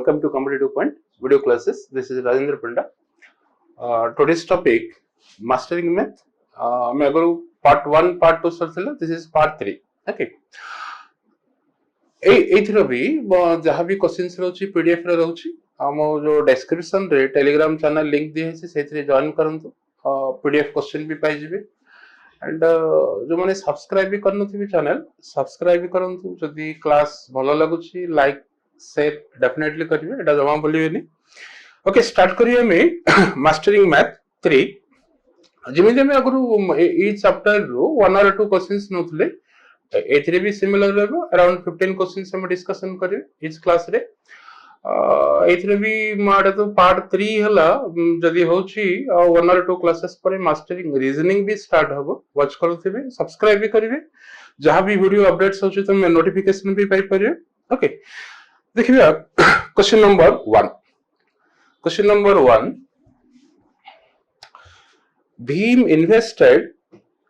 welcome to Competitive Point video classes. This is Rajendra Panda. Today's topic mastering math. मैं अगर part 1 part 2 sir this is part 3. Okay. एथरो भी जहाँ भी questions रहउची PDF रे रहउची हम जो डिस्क्रिप्शन रे टेलीग्राम चैनल लिंक दिए है सेथरे जॉइन करंतु पीडीएफ क्वेश्चन भी पाई जिवे एंड जो माने सब्सक्राइब भी करनो थी चैनल सब्सक्राइब भी करंतु जदी क्लास भलो लागुची लाइक शेयर डेफिनेटली करिवे एटा जमा बोलिवेनी ओके स्टार्ट करिए में मास्टरिंग मैथ 3 जिमिते में अगरु ई चैप्टर रो 1 और 2 क्वेश्चंस नथले एथरे भी सिमिलर रहबो अराउंड 15 क्वेश्चंस हम डिस्कशन करिवे इस क्लास रे एथरे भी माडे तो पार्ट 3 हला जदी होची 1 और 2 क्लासेस पर मास्टरिंग रीजनिंग भी स्टार्ट हबो वॉच करथिबे सब्सक्राइब भी करिवे जहां भी वीडियो अपडेट्स होची तो मैं नोटिफिकेशन भी पाई परिवे ओके देखिबे question number 1 question number 1 Bhim invested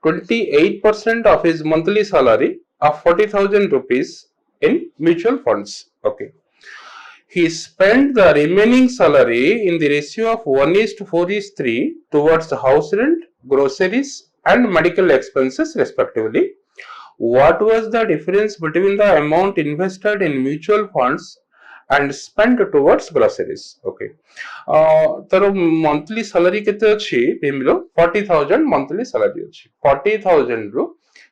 28% of his monthly salary of 40,000 rupees in mutual funds. Okay. He spent the remaining salary in the ratio of 1:4:3 towards house rent, groceries and medical expenses respectively. What was the difference between the amount invested in mutual funds and spent towards groceries? Okay. तर monthly salary केते अछि भीमरो 40,000 monthly salary अछि 40,000 रु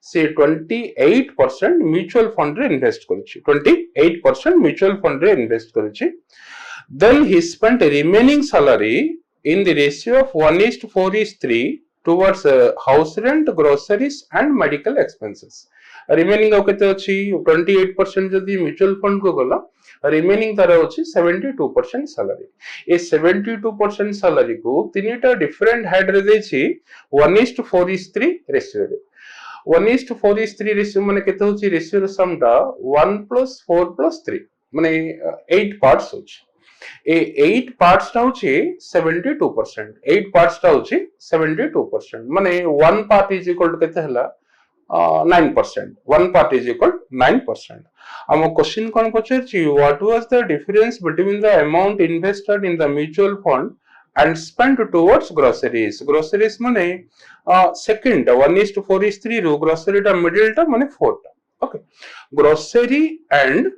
से 28% mutual fund रे invest करछि 28% mutual fund रे invest करछि then he spent remaining salary in the ratio of 1:4:3 towards house rent, groceries and medical expenses. Remaining केते अछि 28% जदी म्यूचुअल फंड को गला रिमेनिंग तार अछि 72% सैलरी ए 72% सैलरी को तीनटा डिफरेंट हेड रे देछि 1:4:3 रेशियो रे 1:4:3 रेशियो माने केते होछि रेशियो रो समटा 1 + 4 + 3 माने 8 पार्ट्स होछि ए 8 पार्ट्स ता होछि 72% 8 पार्ट्स ता होछि 72% माने 1 पार्ट इज इक्वल टू केते हला 9%. One part is equal 9%. Our question कौन पचारछि what was the difference between the amount invested in the mutual fund and spent towards groceries? Groceries माने second 1:4:3 रो grocery टा middle टा माने 4 टा. Okay. Grocery and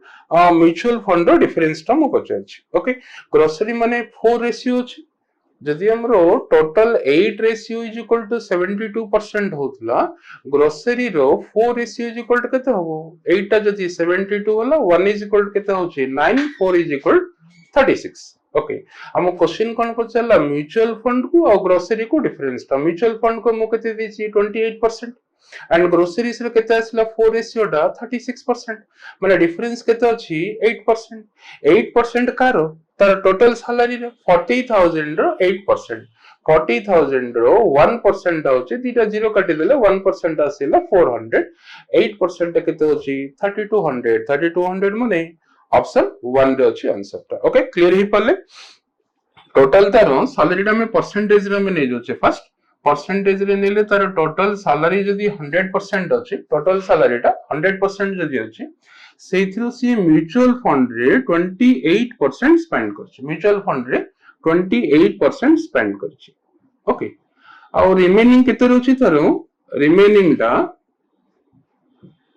mutual fund row difference टा मो पचारछि. Okay. Grocery माने 4 ratio अछि जदि हमरो total 8 ratio is equal to 72% होतला ग्रोसरी रो 4 रेशियो इज इक्वल टू केते होबो 8 टा जदि 72 होला 1 इज इक्वल टू केते होछि 9 4 इज इक्वल 36 ओके हम क्वेश्चन कोन पचला म्यूचुअल फंड को और ग्रोसरी को डिफरेंस ता म्यूचुअल फंड को मो केते दिछि 28% एंड ग्रोसरीज रो केते आसला 4 रेशियो दा 36% माने डिफरेंस केते अछि 8% 8% कारो तर टोटल सैलरी रे 40,000 रो 8% 40,000 रो 1% होछि दीटा जीरो काटि देले 1% आसीला 400 8% केते होछि 3200 माने ऑप्शन 1 रे अछि आंसर ता ओके क्लियर ही पले टोटल तारो सैलरी टा में परसेंटेज रे में नै जोचे फर्स्ट परसेंटेज रे नेले तार टोटल सैलरी जदी 100% अछि टोटल सैलरी टा 100% जदी अछि सेथिरो सी म्यूचुअल फंड रे 28% स्पेंड करछि म्यूचुअल फंड रे 28% स्पेंड करछि ओके और रिमेनिंग केते रहछि तारो रिमेनिंग टा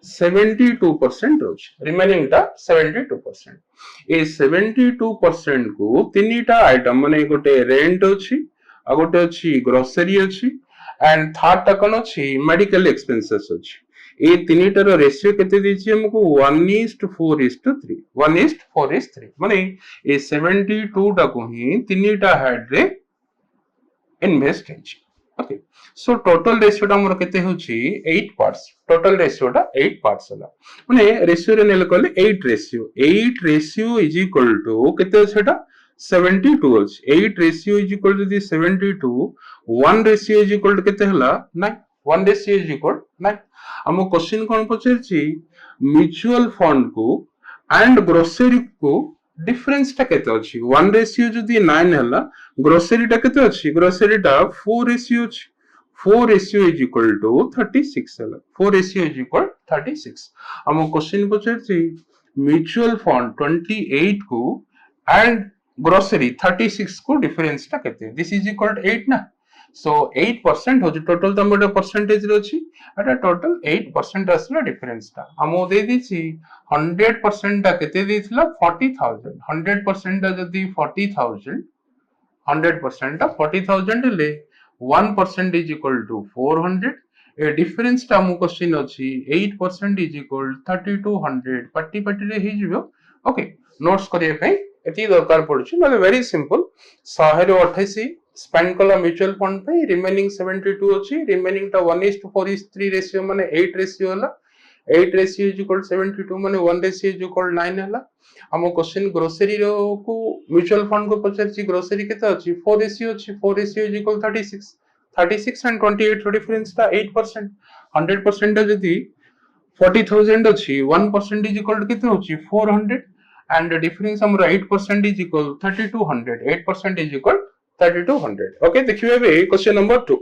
72% रहछि रिमेनिंग टा 72% ए 72% को तीनटा आइटम माने गोटे रेंट अछि आ गोटे अछि ग्रोसरी अछि एंड थर्ड टा कोन अछि मेडिकल एक्सपेंसेस अछि ए तीनटार रेशियो केते दिछि हमको 1:4:3 1:4:3 माने ए 72 टा को ही तीनटा हेड रे इन्वेस्ट अछि ओके सो टोटल रेशियो टा हमर केते होछि 8 पार्ट्स टोटल रेशियो टा 8 पार्ट्स होला माने रेशियो रे नेले कहले 8 रेशियो इज इक्वल टू केते सेटा 72 अछि 8 ratio is equal to 72 1 ratio is equal to केते हला 9 1 रेशियो इज इक्वल 9 हम क्वेश्चन कोन पचरछि म्यूचुअल फंड को एंड ग्रोसरी को डिफरेंस टा केते अछि 1 रेशियो जदी 9 हला ग्रोसरी टा केते अछि ग्रोसरी टा 4 रेशियो अछि 4 रेशियो इज इक्वल टू 36 हला 4 रेशियो इज इक्वल 36 हम क्वेश्चन पचरछि म्यूचुअल फंड 28 को and grocery 36 को difference टा केते this is equal to 8 ना so 8% होची total तमोटा percentage रे अछि एटा total 8% असला difference टा हमो दे दिछि 100% टा केते देथिला 40000 100% टा जदी 40000 100% टा 40000 ले 1% is equal to 400 a difference टा हमो क्वेश्चन अछि 8% is equal 3200 पार्टी पार्टी रे ही जिवो ओके नोट्स करिए पई एती दरकार पड़ुछि मतलब वेरी सिंपल 100 रो 28 स्पेंड कला म्यूचुअल फंड पे रिमेनिंग 72 अछि रिमेनिंग टा 1:4:3 रेशियो माने 8 रेशियो हला 8 रेशियो इज इक्वल 72 माने 1 रेशियो इज इक्वल 9 हला हम क्वेश्चन ग्रोसरी रो को म्यूचुअल फंड को पचरछि ग्रोसरी केते अछि 4 रेशियो अछि 4 रेशियो इज इक्वल 36 एंड 28 रो डिफरेंस टा 8% 100% टा जदी 40000 अछि 1% इज इक्वल केते होछि 400 and the difference हमरो 8% is equal 3200 8% is equal 3200 okay देखिबे बे क्वेश्चन नंबर 2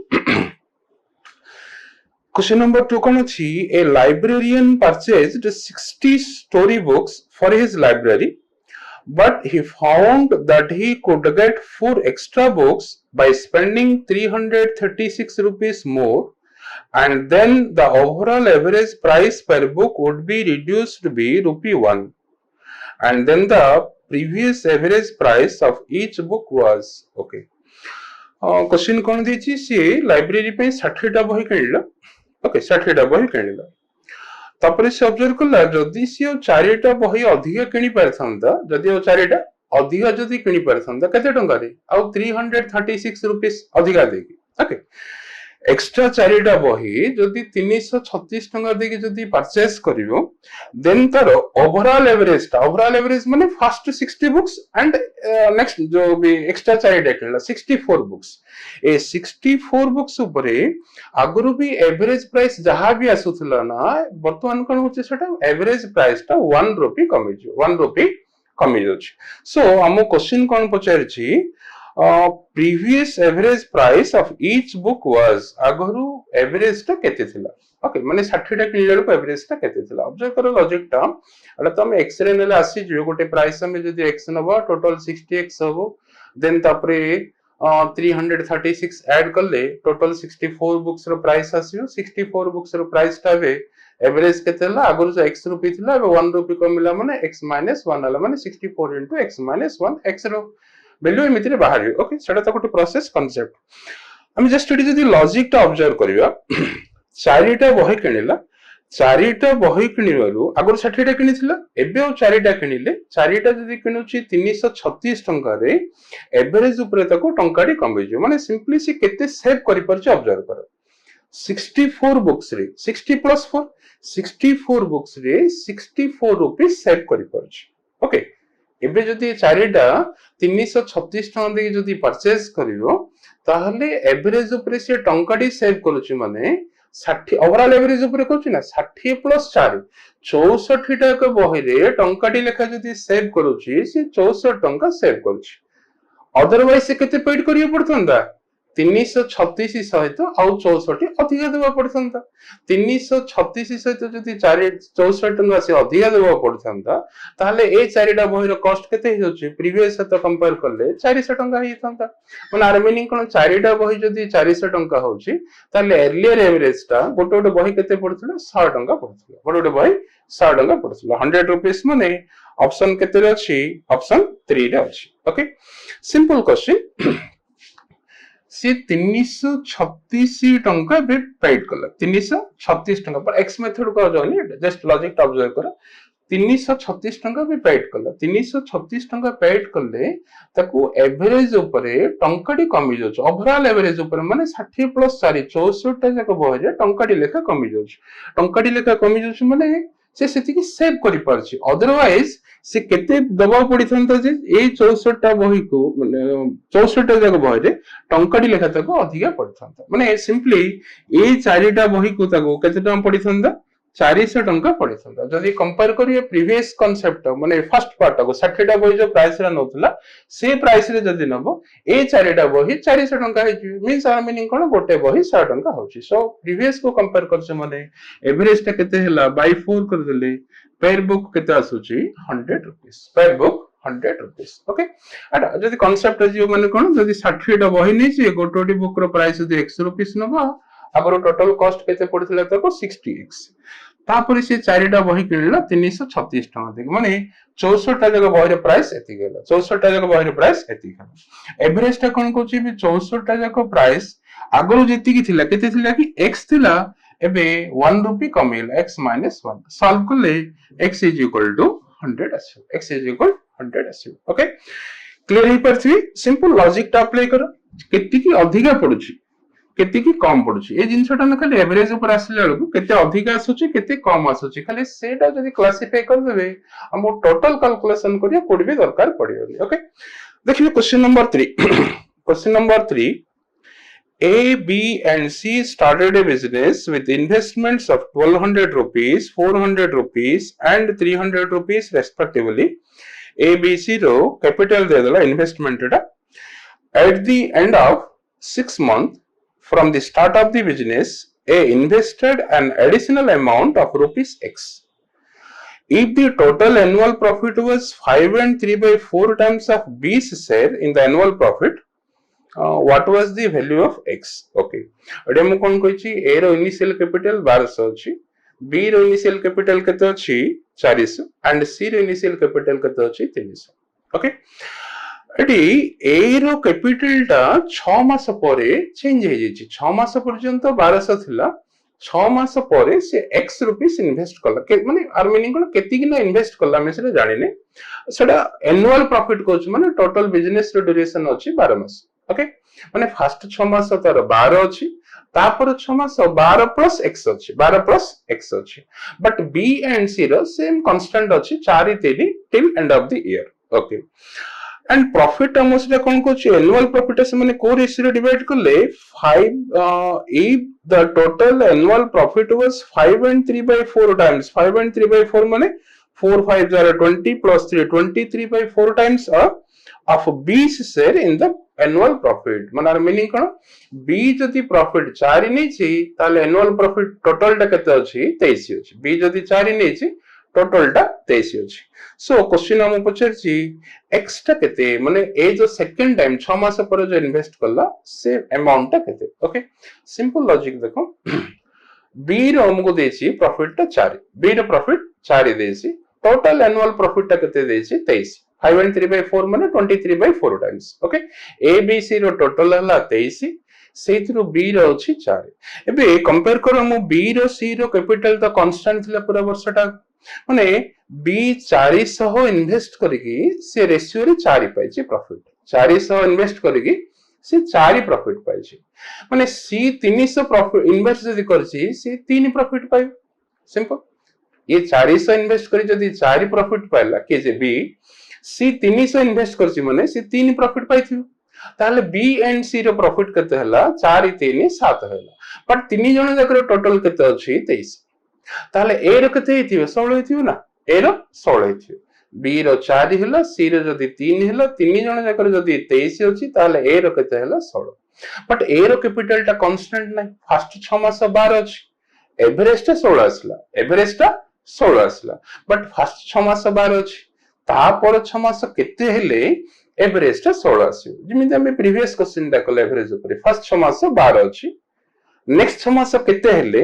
क्वेश्चन नंबर 2 कोन अछि a librarian purchased 60 story books for his library but he found that he could get 4 extra books by spending 336 rupees more and then the overall average price per book would be reduced to be rupee 1 and then the previous average price of each book was okay question कोन दिछि से library पे 60 टा बही किनला okay 60 टा बही किनला तापर से ऑब्जर्व करला जदी से 4 टा बही अधिक किनि परथंदा जदी 4 टा अधिक जदी किनि परथंदा केते टंका रे आ 336 रुपीस अधिक देगी ओके एक्स्ट्रा 4 टा बही जदी 336 टंका देके जदी परचेस करिवो देन तार ओवरऑल एवरेज माने फर्स्ट 60 बुक्स एंड नेक्स्ट जो भी एक्स्ट्रा 4 टा किनला 64 बुक्स ए 64 बुक्स ऊपरे आगरु भी एवरेज प्राइस जहां भी आसुथला ना वर्तमान कोन होचे सेटा एवरेज प्राइस टा 1 रुपी कमी जो 1 रुपी कमी जो सो हम क्वेश्चन कोन पचारछि previous average price of each book was आगरु एवरेज टा केते थिला ओके माने 60 टा किनला को एवरेज टा केते थिला ऑब्जर्व करो लॉजिक टा अला तो हम एक्स रे नेले आसी जो गोटे प्राइस में जदी x नबा टोटल 60x हबो देन तापरे 336 ऐड करले टोटल 64 बुक्स रो प्राइस आसीयो 64 बुक्स रो प्राइस टा बे एवरेज केते ला आगरु जो x रुपी थिला 1 रुपी को मिला माने x - 1 हला माने 64 * x - 1 x रो वैल्यू एमिति रे बाहर ओके सेटा तो गोटे प्रोसेस कांसेप्ट हम जस्ट एटी जदी लॉजिक टा ऑब्जर्व करिवा चारिटा बही किनिला चारिटा बही किनिवालु अगर 60 टा किनिथिला एबे ओ चारिटा किनिले चारिटा जदी किनुची 336 टंका रे एवरेज ऊपर ताको टंकाडी कमी जो माने सिंपली सी केते सेव करि परछ ऑब्जर्व करो 64 बुक्स रे 60 प्लस 4 64 बुक्स रे 64 रुपीस सेव करि परछ ओके एबे जदी चारिटा 336 टका दे जदी परचेज करिवो ताहले एवरेज ऊपर से टंकाडी सेव करूची माने 60 ओवरऑल एवरेज ऊपर कहूची ना 60 प्लस 4 64 टाका बही रे टंकाडी लेखा जदी सेव करूची से 64 टंका सेव करूची अदरवाइज से केते पेड करियो पड़थंदा 336 सहित आउ 64 अधिक देवा पड़थंदा 336 सहित जदी 64 टंका से अधिक देवा पड़थंदा ताहले ए चारिटा बहिर कॉस्ट केते हे होची प्रीवियस से तो कंपेयर करले 400 टंका हे थंदा माने आर मीनिंग कोन चारिटा बहि जदी 400 टंका होची ताहले अर्लियर एवरेज टा गोटे गोटे बहि केते पड़थला 100 टंका पड़थला गोटे गोटे बहि 100 टंका पड़थला 100 रुपीस माने ऑप्शन केते रे अछि ऑप्शन 3 रे अछि ओके सिंपल क्वेश्चन से 336 टंका बे पेड कला 336 टंका पर एक्स मेथड को जानी जस्ट लॉजिक ऑब्जर्व करो 336 टंका बे पेड कला 336 टंका पेड करले ताको एवरेज ऊपर टंकाडी कमी जाउछ ओवरऑल एवरेज ऊपर माने 60 प्लस 4 64 टा जाक बहरे टंकाडी लेखा कमी जाउछ टंकाडी लेखा कमी जाउछ माने से सेति की सेव करि परछि अदरवाइज से केते दबाव पड़ी थंता जे ए 64 टा बही को माने 64 टा जाक बहरे टंकाडी लेखा ताको अधिका पड़ी थंता माने सिंपली ए चारिटा बही को ताको केते टका पड़ी थंता 400 टंका पड़ी थंता जदी कंपेयर करिए प्रीवियस कांसेप्ट माने फर्स्ट पार्ट को 60 टा बही जो प्राइस रा नथला से प्राइस रे जदी नबो ए चारिटा बही 400 टंका हे मींस आर मीनिंग कोन गोटे बही 100 टंका होची सो प्रीवियस को कंपेयर करछ माने एवरेज टा केते हला बाय 4 कर देले पेयर बुक केते आसुची 100 rupees pair book 100 rupees. Okay, and जदि concept जो माने कोन जदि 60 टा बही नै छी गोटोटी बुक रो प्राइस जदि 100 rupees नबा आगर टोटल कॉस्ट केते पड़थिला तको 60x तापर से 4 टा बही किनला 336 टका दे माने 64 टा जगह बही रो प्राइस एति गेला 64 टा जगह बही रो प्राइस एति गेला एवरेज टा कोन कोची भी 64 टा जगह प्राइस आगर जेति की थिला केते थिला कि x थिला एबे 1 रुपी कमेल x minus 1 सॉल्व करले x is equal to 100 आसी x is equal 100 आसी ओके क्लियर हे परछि सिंपल लॉजिक टा अप्लाई करो केति की अधिका पडुछि केति की कम पडुछि ए जिंसटा न खाली एवरेज ऊपर आसिला बेलकु केते अधिका आसुछि केते कम आसुछि खाली सेटा जदि क्लासिफाई कर देबे हम टोटल कैलकुलेशन करिया कोड भी दरकार पडियो ओके देखिए question number 3 question number 3 A, B and C started a business with investments of 1200 rupees, 400 rupees and 300 rupees respectively. A, B, C रो capital दे देला investment टा. At the end of 6 months from the start of the business, A invested an additional amount of rupees X. If the total annual profit was 5 and 3 by 4 times of B's share in the annual profit, what was the value of x okay एडे मु कोन कहछि a रो initial capital 1200 अछि b रो initial capital केते अछि 400 and c रो इनिशियल कैपिटल केते अछि 300 ओके एडी a रो कैपिटल टा 6 मास परे चेंज हे जेछि 6 मास पर्यंत 1200 थिला 6 मास परे से x रुपीस इन्वेस्ट कला के माने आर मीनिंग कोन केति कि ना इन्वेस्ट कला मे से जानिने सेडा एनुअल प्रॉफिट कोच माने टोटल बिजनेस रो ड्यूरेशन अछि 12 मास ओके माने फर्स्ट 6 मास तार 12 अछि तापर 6 मास 12 प्लस x अछि 12 प्लस x अछि बट b एंड c रो सेम कांस्टेंट अछि 4 3 till end of the year okay and profit हमसे कोन कोच एनुअल प्रॉफिट से माने को रेशियो रे डिवाइड करले 5 if the total annual profit was 5 and 3 by 4 times 5 and 3 by 4 माने 4 5 are 20 plus 3 23 by 4 times of B's share in the annual profit माने meaning कोन B जदि प्रॉफिट 4 नै छी ताले एनुअल प्रॉफिट टोटल टा केते अछि 23 अछि B जदि 4 नै छी टोटल टा 23 अछि सो क्वेश्चन हम पछर छी x टा केते माने ए जो सेकंड टाइम 6 मास पर जो इन्वेस्ट करला से अमाउंट टा केते ओके सिंपल लॉजिक देखो B रो हमको देछि प्रॉफिट टा 4 B रो प्रॉफिट 4 देछि टोटल एनुअल प्रॉफिट टा केते देछि 23 5 and 3 by 4 माने 23 by 4 times okay A B C रो टोटल हला 23 सेथिरो B रो अछि 4 एबे कंपेयर करो हम B रो C रो कैपिटल तो कांस्टेंट थिला पूरा वर्षटा माने B 400 इन्वेस्ट करिकि से रेशियो रे 4 पाइछि प्रॉफिट 400 इन्वेस्ट करिकि से 4 प्रॉफिट पाइछि माने C 300 प्रॉफिट इन्वेस्ट जदि करछि से 3 प्रॉफिट पाइ सिंपल ये 400 इन्वेस्ट करि जदि 4 प्रॉफिट पाइला के जे B C 300 इन्वेस्ट करछि माने से 3 प्रॉफिट पाइथियो ताले B एंड C रो प्रॉफिट केते हला 4 3 7 हला बट 3 जण जकर टोटल केते अछि 23 ताले A रो केते हिथियो 16 हिथियो ना A रो 16 हिथियो B रो 4 हला C रो जदि 3 हला 3 जण जकर जदि 23 अछि ताले A रो केते हला 16 बट A रो कैपिटल टा कांस्टेंट नै फर्स्ट 6 मास 12 अछि एवरेज टा 16 आसला एवरेज टा 16 आसला बट फर्स्ट 6 मास 12 अछि तापर 6 मास केते हेले एवरेज टा 16 आसी जिमिते हम प्रीवियस क्वेश्चन टा कले एवरेज ऊपर फर्स्ट 6 मास 12 अछि नेक्स्ट 6 मास केते हेले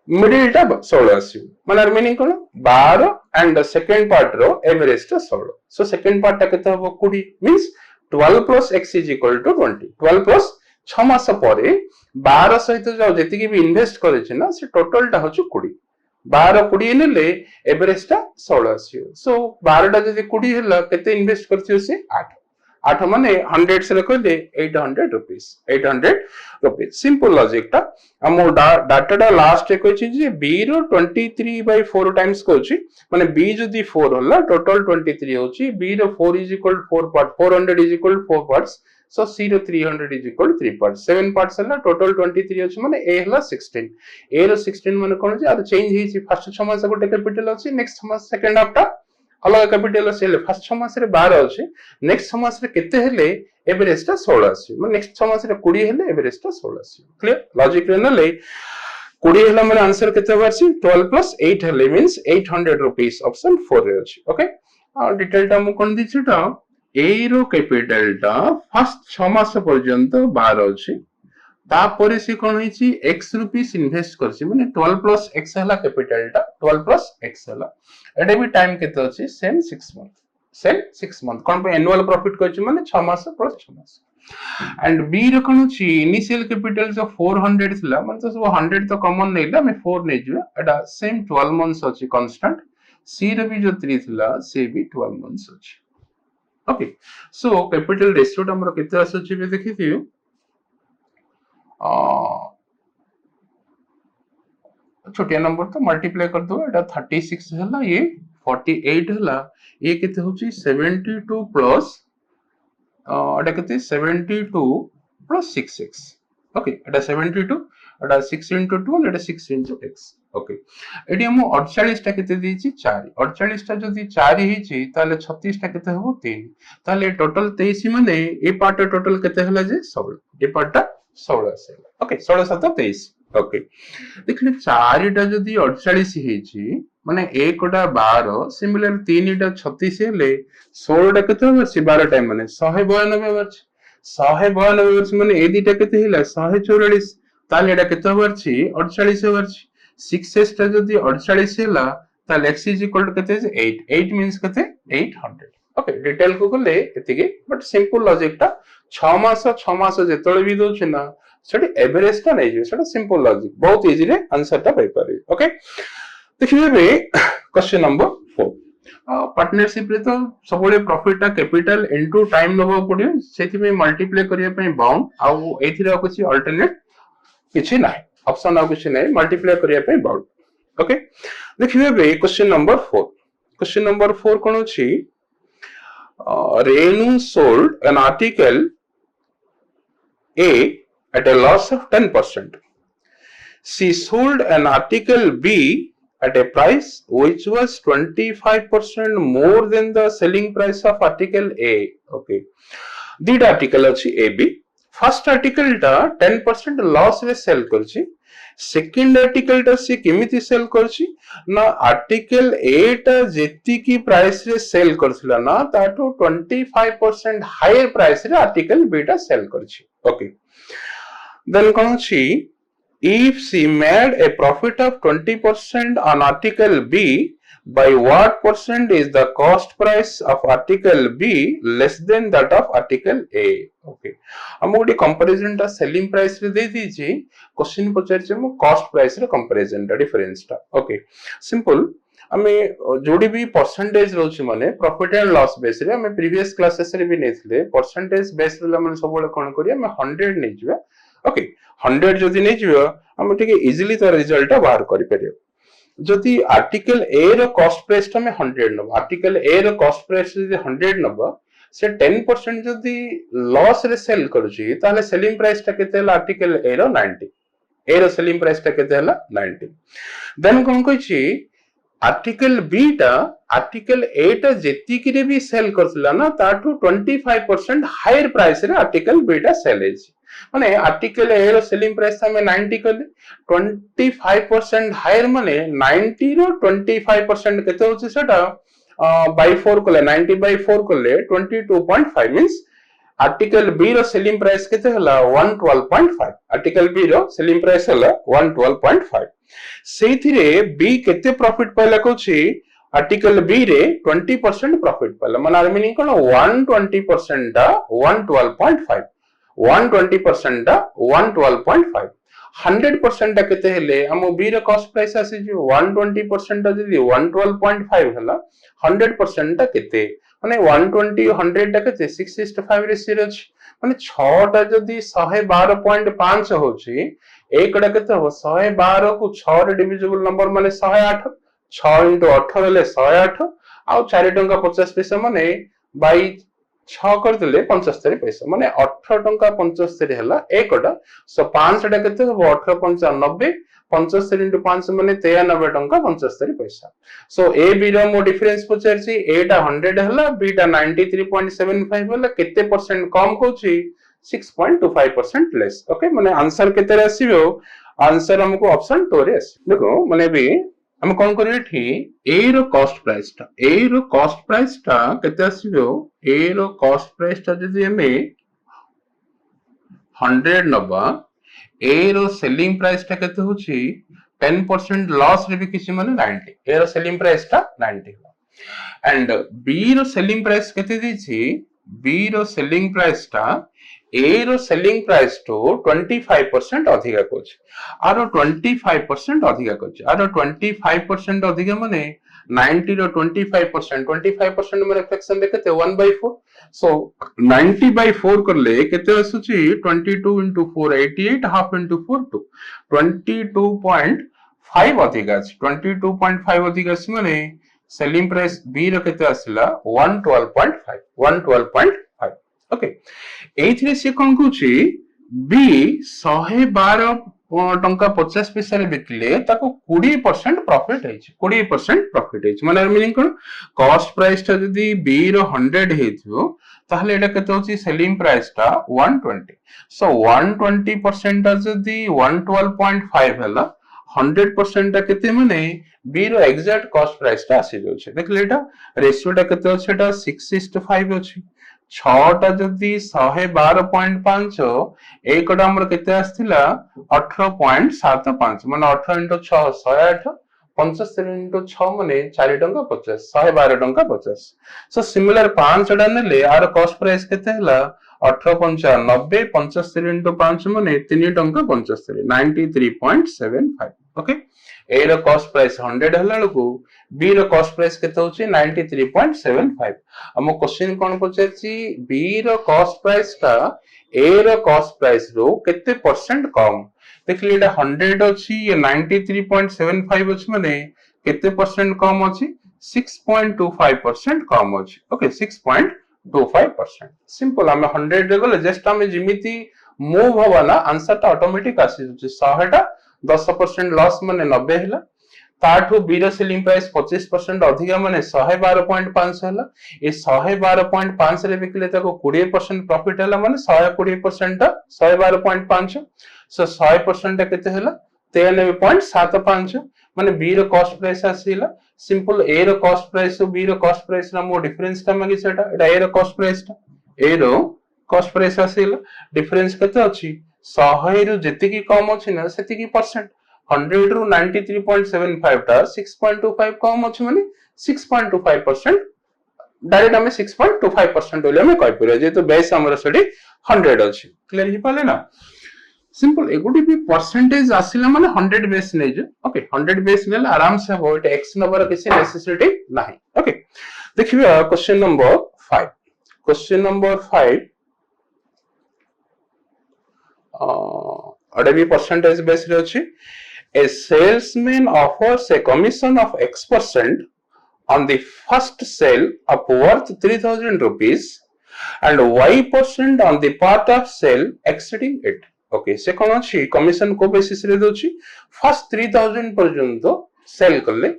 मिडिल टा 16 आसी माने मीनिंग कोन 12 एंड सेकंड पार्ट रो एवरेज टा 16 सो सेकंड पार्ट टा केते हो 20 means 12 plus x is equal to 20 12 plus 6 मास परे 12 सहित जाओ जेति की भी इन्वेस्ट करे छै ना से टोटल टा हो 20 12 20 नेले एवरेज टा 16 आसियो सो 12 टा जदि 20 हला केते इन्वेस्ट करथियो से 8 8 माने 100 से कहले 800 रुपीस 800 रुपीस सिंपल लॉजिक टा हम डाटा टा लास्ट एक कहछि जे b रो 23 by 4 टाइम्स कहछि माने b जदि 4 हला टोटल 23 होछि b रो 4 is equal to 4 part 400 is equal to 4 parts so c रो 300 is equal to 3 parts 7 parts हला टोटल 23 अछि माने a हला 16 a रो 16 माने कोन जे आ चेंज हेछि फर्स्ट 6 मास गोटे कैपिटल अछि नेक्स्ट 6 मास सेकंड हाफ टा अलग कैपिटल अछि फर्स्ट 6 मास रे 12 अछि नेक्स्ट 6 मास रे केते हेले एवरेज टा 16 अछि माने नेक्स्ट 6 मास रे 20 हेले एवरेज टा 16 अछि क्लियर लॉजिक रे नले 20 हेला माने आंसर केते बारछि 12 plus 8 हेले मींस 800 रुपीस ऑप्शन 4 रे अछि ओके डिटेल टा मु कोन दिछि टा ए रो कैपिटल टा फर्स्ट 6 मास पर्यंत 12 अछि तापर से कोन होइछि x रुपीस इन्वेस्ट करछि माने 12 प्लस x हला कैपिटल टा 12 प्लस x हला एटा भी टाइम केते अछि सेम 6 मंथ सेम 6 मंथ कोन पे एनुअल प्रॉफिट करछि माने 6 मास प्लस 6 मास एंड बी रो कोन अछि इनिशियल कैपिटल जो 400 थिला माने तो सब 100 तो कॉमन नैला मैं 4 नै जिवा एटा सेम 12 मंथ्स अछि कांस्टेंट सी रो भी जो 3 थिला से भी 12 मंथ्स अछि ओके सो कैपिटल रेशियो टा हमर केते अछि बे देखि दियो छोटिया नंबर तो मल्टीप्लाई कर दो एटा 36 हला ये 48 हला ये केते होची 72 प्लस एटा केते 72 प्लस 66 ओके एटा 72 एटा 6 into 2 एटा 6 into x ओके एटी हम 48 टा केते देछि 4 48 टा जदी 4 हिची ताले 36 टा केते हो 3 ताले टोटल 23 माने ए पार्ट टोटल केते हला जे 16 ए पार्ट 16 आसे ओके 16 7 23 ओके देखले 4 टा जदी 48 हिची माने 1 टा 12 सिमिलर 3 टा 36 हेले 16 टा केते हो 12 टाइम माने 192 वर्ष 192 वर्ष माने ए दिटा केते हिला 144 ताले एटा केते वर्ष 48 वर्ष 6s टा जदी 48 हेला ताले x इज इक्वल टू केते 8 8 मींस केते 800 ओके डिटेल को गले एतिगे बट सिंपल लॉजिक टा 6 मास जेतळे भी दोछ ना सेठी एवरेज टा नै जे सेटा सिंपल लॉजिक बहुत इजी रे आंसर टा पाई पारे ओके देखिबे बे क्वेश्चन नंबर 4 पार्टनरशिप रे तो सबले प्रॉफिट टा कैपिटल इनटू टाइम नबो पडियो सेति में मल्टीप्लाई करिया पई बाउंड आ एथिरा कुछ अल्टरनेट किछि नाही ऑप्शन आ कुछ नहीं मल्टीप्लाई करिया पे बाउंड ओके देखिबे बे क्वेश्चन नंबर 4 कोन अछि Renu sold an article A at a loss of 10%. She sold an article B at a price which was 25% more than the selling price of article A. Okay. Did article अछि A B. First article टा 10% loss रे cell करछि second article टा से केमिति cell करछि ना article a टा जेति की प्राइस रे सेल करथिला ना ताटो 25% हायर प्राइस रे आर्टिकल बी टा सेल करछि ओके देन कोन छी if she made a profit of 20% on article B by what percent is the cost price of article B less than that of article A okay हम गोटे comparison टा selling price रे दे दीची question पचार जे हम cost price रे comparison टा difference टा okay simple हमें जोडी भी परसेंटेज रोची माने प्रॉफिट एंड लॉस बेस रे हमें प्रीवियस क्लासेस रे भी नेथिले परसेंटेज बेस रे हम सब बळे कोन करिया हम 100 नै जिवा ओके 100 जदी नै जिवा हम ठीक इजीली तो रिजल्ट बाहर करि परियो जदी article a row cost price हमें 100 नबो article a row cost price जदी 100 नबो से 10% जदी लॉस रे सेल करूची ताले सेलिंग प्राइस ता केते हला आर्टिकल ए रो 90 ए रो सेलिंग प्राइस ता केते हला 90 देन कोन कहछि आर्टिकल बी टा आर्टिकल ए टा जेति कि रे भी सेल करथला ना ताठू 25% हायर प्राइस रे आर्टिकल बी टा सेल हेछि माने आर्टिकल ए रो सेलिंग प्राइस हमें 90 करले 25% हायर माने 90 रो 25% केते होछि सेटा by 4 कले 90 by 4 कले 22.5 मींस आर्टिकल बी रो सेलिंग प्राइस केते हला 112.5 आर्टिकल बी रो सेलिंग प्राइस हला 112.5 सेथिरे बी केते प्रॉफिट पाइला कोछि आर्टिकल बी रे 20% प्रॉफिट पाइला माने मीनिंग कोन 120% दा 112.5 120% दा 112.5 100% दा केते हेले हम बी रो कॉस्ट प्राइस आसी जे 120% दा जदी 112.5 हला 100% दा केते माने 120 100 दा केते 6:5 रेशियो अछि माने 6 टा जदी 112.5 होछि एकड़ा केते हो 112 को 6 रे डिविजिबल नंबर माने 108 6 into 18 ले 108 आ 4 टंका 50 पैसा माने बाई 6 कर देले 75 पैसा माने 18 टंका 75 हेला एकटा सो 5 टा केते हो 18 95 75 into 5 माने 93 टंका 75 पैसा सो ए बी रो मो डिफरेंस पचारसी ए टा 100 हेला बी टा 93.75 हेला केते परसेंट कम कोछि 6.25% लेस ओके माने आंसर केते आसीबो आंसर हमको ऑप्शन 2 रे आसी देखो माने भी हम कौन करिए एठी ए रो कॉस्ट प्राइस टा केते आसीबो ए रो कॉस्ट प्राइस टा जदि हमें 100 नबा ए रो सेलिंग प्राइस टा केते होची 10% लॉस रे भी किसी माने 90 ए रो सेलिंग प्राइस टा 90 एंड बी रो सेलिंग प्राइस केते दिछि बी रो सेलिंग प्राइस टा ए रो सेलिंग प्राइस टू 25% अधिका कोच आरो 25% अधिका कोच आरो 25% अधिका माने 90 रो 25% माने फ्रैक्शन दे केते 1/4 सो 90 by 4 करले केते आसुची 22 into 4 88 half into 4 2 22.5 अधिका 22.5 अधिका माने सेलिंग प्राइस बी रो केते आसिला 112.5 ओके एथिरे से कोन कहूची बी 112 टंका 50 पैसा रे बिकले ताको 20% प्रॉफिट हेछि 20% प्रॉफिट हेछि माने मीनिंग कोन कॉस्ट प्राइस ता जदी बी रो 100 हेथिबो ताहले एटा केते होछि सेलिंग प्राइस टा 120 सो 120% ता जदी 112.5 हला 100% ता केते माने बी रो एग्जैक्ट कॉस्ट प्राइस ता आसी जाउछे देखले एटा रेशियो टा केते अछि एटा 6:5 अछि 6 टा जदी 112.5 एकटा हमर केते आस्थिला 18.75 माने 18 into 6 108 75 into 6 माने 4 टंका 50 112 टंका 50 सो सिमिलर 5 टा नेले आर कॉस्ट प्राइस केते हला 18.95 75 into 5 माने 3 टंका 75 93.75 ओके ए रो कॉस्ट प्राइस 100 हला लको बी रो कॉस्ट प्राइस केते होची 93.75 हम क्वेश्चन कोन पछेछि बी रो कॉस्ट प्राइस ता ए रो कॉस्ट प्राइस रो केते परसेंट कम देखली एटा 100 अछि ये 93.75 अछि माने केते परसेंट कम अछि 6.25% कम अछि ओके 6.25% सिंपल हम 100 रे गले जस्ट हम जिमिति मूव होवा ना आंसर ता ऑटोमेटिक आसी जछि 100 टा 10% लॉस माने 90 हला ताठू बी रो सेलिंग प्राइस 25% अधिका माने 112.5 हला ए 112.5 रे बिकले ताको 20% प्रॉफिट हला माने 120% ता 112.5 सो 100% ता केते हला 93.75 माने बी रो कॉस्ट प्राइस आसीला सिंपल ए रो कॉस्ट प्राइस बी रो कॉस्ट प्राइस ना मो डिफरेंस ता मागी सेटा एटा ए रो कॉस्ट प्राइस ता ए रो कॉस्ट प्राइस आसीला डिफरेंस केते अछि 100 रो जेतिकी कम अछि ना सेतिकी परसेंट 100 ରୁ 93.75 टा 6.25 कम अछि माने 6.25% डायरेक्ट हमें 6.25% बोले हमें कहि परिया जे तो बेस हमर सडी 100 अछि क्लियर हि पाले ना सिंपल एगुडी भी परसेंटेज आसिला माने 100 बेस नै जे ओके 100 बेस नेला आराम से हो एटा x नंबर किसी नेसेसिटी नाही ओके देखिबे क्वेश्चन नंबर 5 क्वेश्चन नंबर 5 अडे भी परसेंटेज बेस रे अछि A salesman offers a commission of X% on the first sale of worth 3000 rupees and Y% on the part of sale exceeding it. Okay, से कौन अछि commission को basis रे दोछि first 3000 पर्यंत सेल करले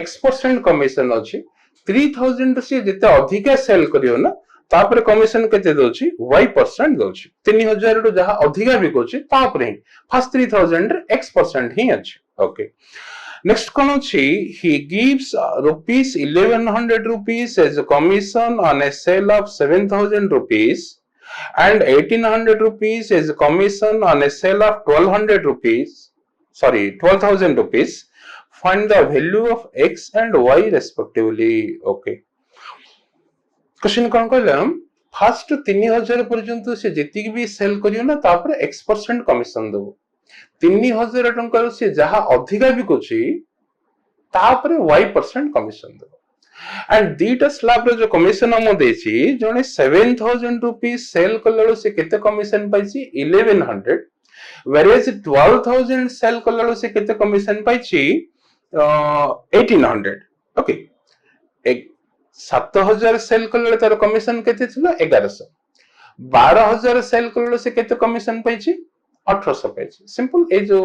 X% कमीशन अछि 3000 से जते अधिका सेल करियो ना तापर कमीशन केते दोछि y% दोछि 3000 रु जहा अधिका बिकोछि तापर ही फर्स्ट 3000 रे x% ही अछि ओके नेक्स्ट कोन अछि he gives rupees 1100 rupees as a commission on a sale of 7000 rupees and 1800 rupees as a commission on a sale of 12000 rupees find the value of x and y respectively okay question कौन कहलम first 3000 पर्यंत से जेतिक भी cell करियो ना तापर x% commission दबो 3000 टंका रो से जहा अधिका बिकोछि तापर y% कमीशन दबो एंड दीटा स्लैब रो जो कमीशन हम देछि जने 7000 रुपीस सेल कललो से केते कमीशन पाइछि 1100 whereas 12000 सेल कललो से केते कमीशन पाइछि 1800 ओके 7000 सेल कले तार कमीशन केते थिला 1100 12000 सेल कले से केते कमीशन पाइछि 1800 पाइछि सिंपल ए जो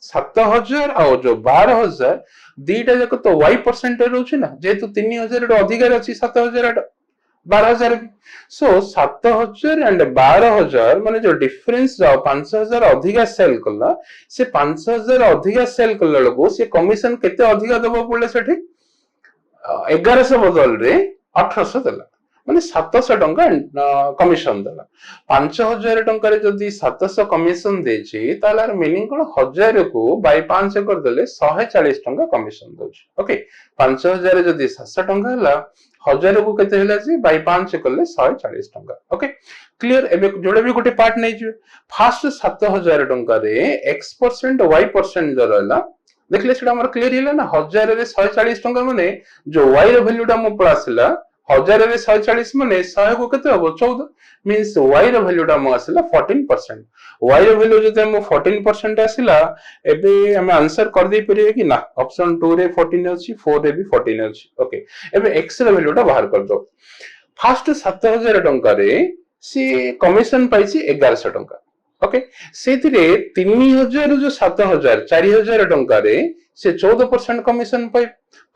7000 और जो 12000 दीटा जक तो y% रहउछि ना जेतु 3000 रो अधिकार अछि 7000 12,000 भी। सो 7,000 एंड 12,000 माने जो डिफरेंस जाओ 5,000 अधिका सेल कला से 5,000 अधिका सेल कला लोगो से कमीशन केते अधिका दबो पड़ले सेठी 1100 बदल रे 1800 देला माने 700 टंका कमिशन देला 5,000 टंका जदि 700 कमिशन देछि तालार मीनिंग कोन 1000 को बाय 5 कर देले 140 टंका कमिशन दोछि ओके 5,000 जदि 700 टंका हला 1000 को केते हला जी बाय 5 करले 140 टंका ओके क्लियर एबे जोडे भी गोटे पार्ट नै जे फर्स्ट 7,000 टंका रे x% y% जो रहला देखले सेटा हमर क्लियर हिला ना 1000 रे 140 टंका माने जो y रो वैल्यूटा मो पळासिला 1000 रे 140 माने 100 को केते हबो 14 मींस y रो वैल्यूटा मो आसिला 14% y रो वैल्यू जते मो 14% आसिला एबे हम आंसर कर दे परिबे कि ना ऑप्शन 2 रे 14 अछि 4 रे भी 14 अछि ओके एबे x रो वैल्यूटा बाहर कर दो फर्स्ट 7,000 टंका रे सी कमिशन पाइछि 1100 टंका ओके सेथिरे 3,000 जो 7,000 4,000 टंका रे से 14% कमिशन पाइ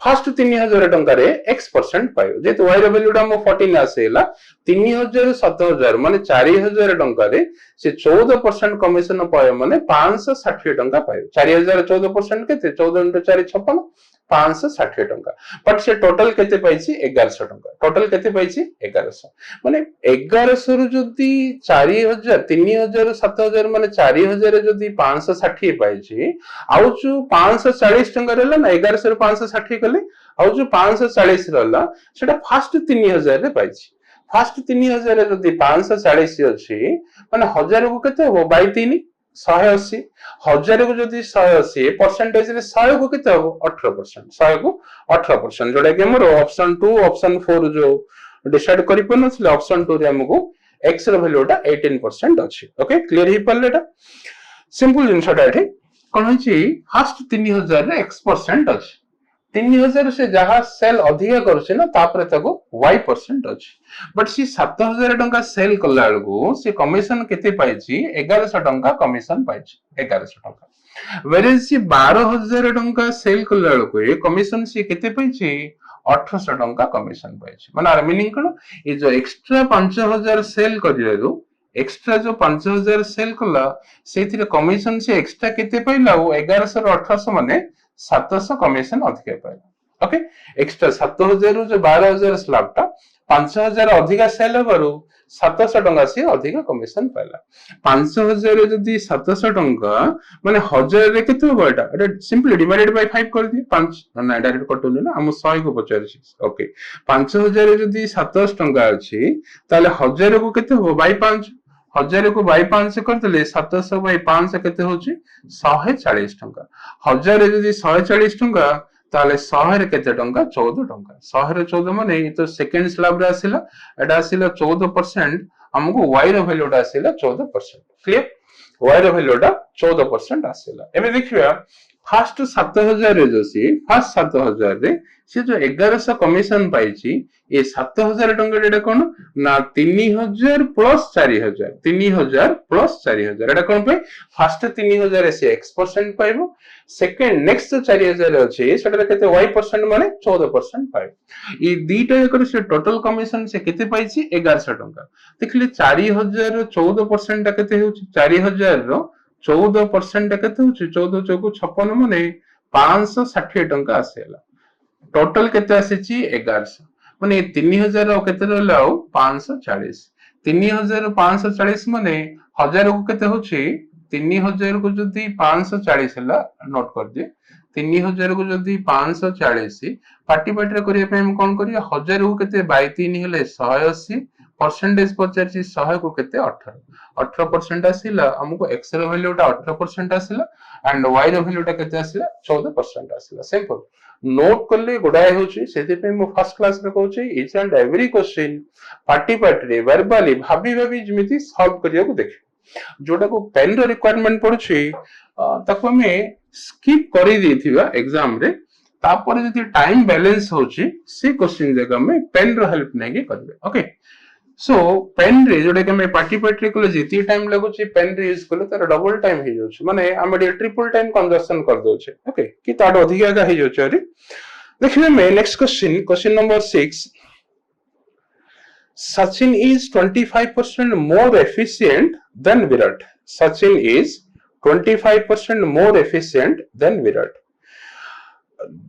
फर्स्ट 3,000 टंका रे x% पाइयो जेतु y रो वैल्यूटा मो 14 आसेला 3,000 7,000 माने 4,000 टंका रे से 14% कमिशन पाइयो माने 560 टंका पाइयो 4,000 14% केते 14 * 4 56 560 टंका बट से टोटल केते पाइछि 1100 टंका टोटल केते पाइछि 1100 माने 1100 रु जदी 4,000 3,000 7,000 माने 4,000 जदी 560 पाइछि आउ जो 540 टंका रहला ना 1100 रु 560 कले आउ जो 540 रहला सेटा फर्स्ट 3,000 रे पाइछि फर्स्ट 3,000 जदी 540 अछि माने 1000 को केते हो बाय 3 180 1000 को जदी 180 परसेंटेज रे 100 को केते हो 18% 100 को 18% जोडा के हमरो ऑप्शन 2 ऑप्शन 4 जो डिसाइड करि पनसले ऑप्शन 2 रे हमको x रो वैल्यूटा 18% अछि ओके क्लियर ही पल्लेटा सिंपल जिंसटा एठी कोन होछि फर्स्ट 3,000 रे x% अछि 3,000 से जहां सेल अधिका करछे ना तापरे ताको y% अछि बट सी 7,000 टंका सेल कला को से कमिशन केते पाइछि 1100 टंका कमिशन पाइछि 1100 टंका वेरे सी 12,000 टंका सेल कला को ए कमिशन सी केते पाइछि 1800 टंका कमिशन पाइछि माने मीनिंग कोन ए जो एक्स्ट्रा 5,000 सेल करियरो एक्स्ट्रा जो 5,000 सेल कला सेथिरे कमिशन से एक्स्ट्रा केते पाइला 1100 रो 1800 माने 700 कमिशन अधिक पाइला ओके एक्स्ट्रा 7,000 जो 12,000 स्लैब टा 5,000 अधिका सेल हबारु 700 टंका से अधिक कमिशन पाइला 5,000 जदी 700 टंका माने 1000 रे केते हो एटा एटा सिंपली डिवाइडेड बाय 5 कर दिए 5 ना डायरेक्ट कटुनी ना हम 100 को पचारछि ओके 5,000 जदी 700 टंका अछि ताले 1000 को केते हो बाय 5 1000 को बाय 5 करतले 700 बाय 5 केते होची 140 टंका 1000 जदी 140 टंका ताले 100 रे केते टंका 14 टंका 100 रे 14 माने ई तो सेकंड स्लैब रे आसिला एटा आसिला 14% हमको y रो वैल्यूटा आसिला 14% क्लियर y रो वैल्यूटा 14% आसिला एबे देखिबा फर्स्ट 7,000 रे जोसी फर्स्ट 7,000 रे से जो 1100 कमिशन पाइछि ए 7,000 टंका एटा कोन ना 3,000 प्लस 4,000 3,000 प्लस 4,000 एटा कोन पे फर्स्ट 3,000 से x% पाइबो सेकंड नेक्स्ट 4,000 अछि सेटा केते y% माने 14% पाइबो ई दीटा एकर से टोटल कमिशन से केते पाइछि 1100 टंका देखले 4,000 रो 14% केते होछि 4,000 रो 14% केते होछि 14 चौको 56 माने 560 टंका आसेला टोटल केते आसीछि 1100 माने 3,000 रो केते रहला 540 3,000 540 माने 1000 को केते होछि 3,000 को जदी 540 हला नोट कर दिए 3,000 को जदी 540 पार्टी पार्टी रे करिया पे हम कोन करिया 1000 को केते बाय 3 हेले 180 परसेंटेज पचारछि 100 को केते 18% आसिला हमको x रो वैल्यूटा 18% आसिला एंड y रो वैल्यूटा केते आसिला 14% आसिला सिंपल नोट करले गोडाय होछि सेति पे मो फर्स्ट क्लास रे कहउछि ईच एंड एवरी क्वेश्चन पार्टी पार्टी रे वर्बली भाबी भाबी जमिति सॉल्व करिया को देखि जोटा को पेन रो रिक्वायरमेंट पड़ुछि ताको हमें स्किप करि देथिबा एग्जाम रे तापर जति टाइम बैलेंस होछि से क्वेश्चन जगह में पेन रो हेल्प नै के करबे ओके सो पेन रे जोडे के मैं पार्टी पार्टी को जेती टाइम लागुची पेन रे यूज करले तार डबल टाइम हे जाउछ माने हम ट्रिपल टाइम कंजप्शन कर दोछे ओके कि ताड अधिका का हे जाउछ अरे देखिबे मैं next question number 6 Sachin is 25% more efficient than Virat. Sachin is 25% more efficient than Virat.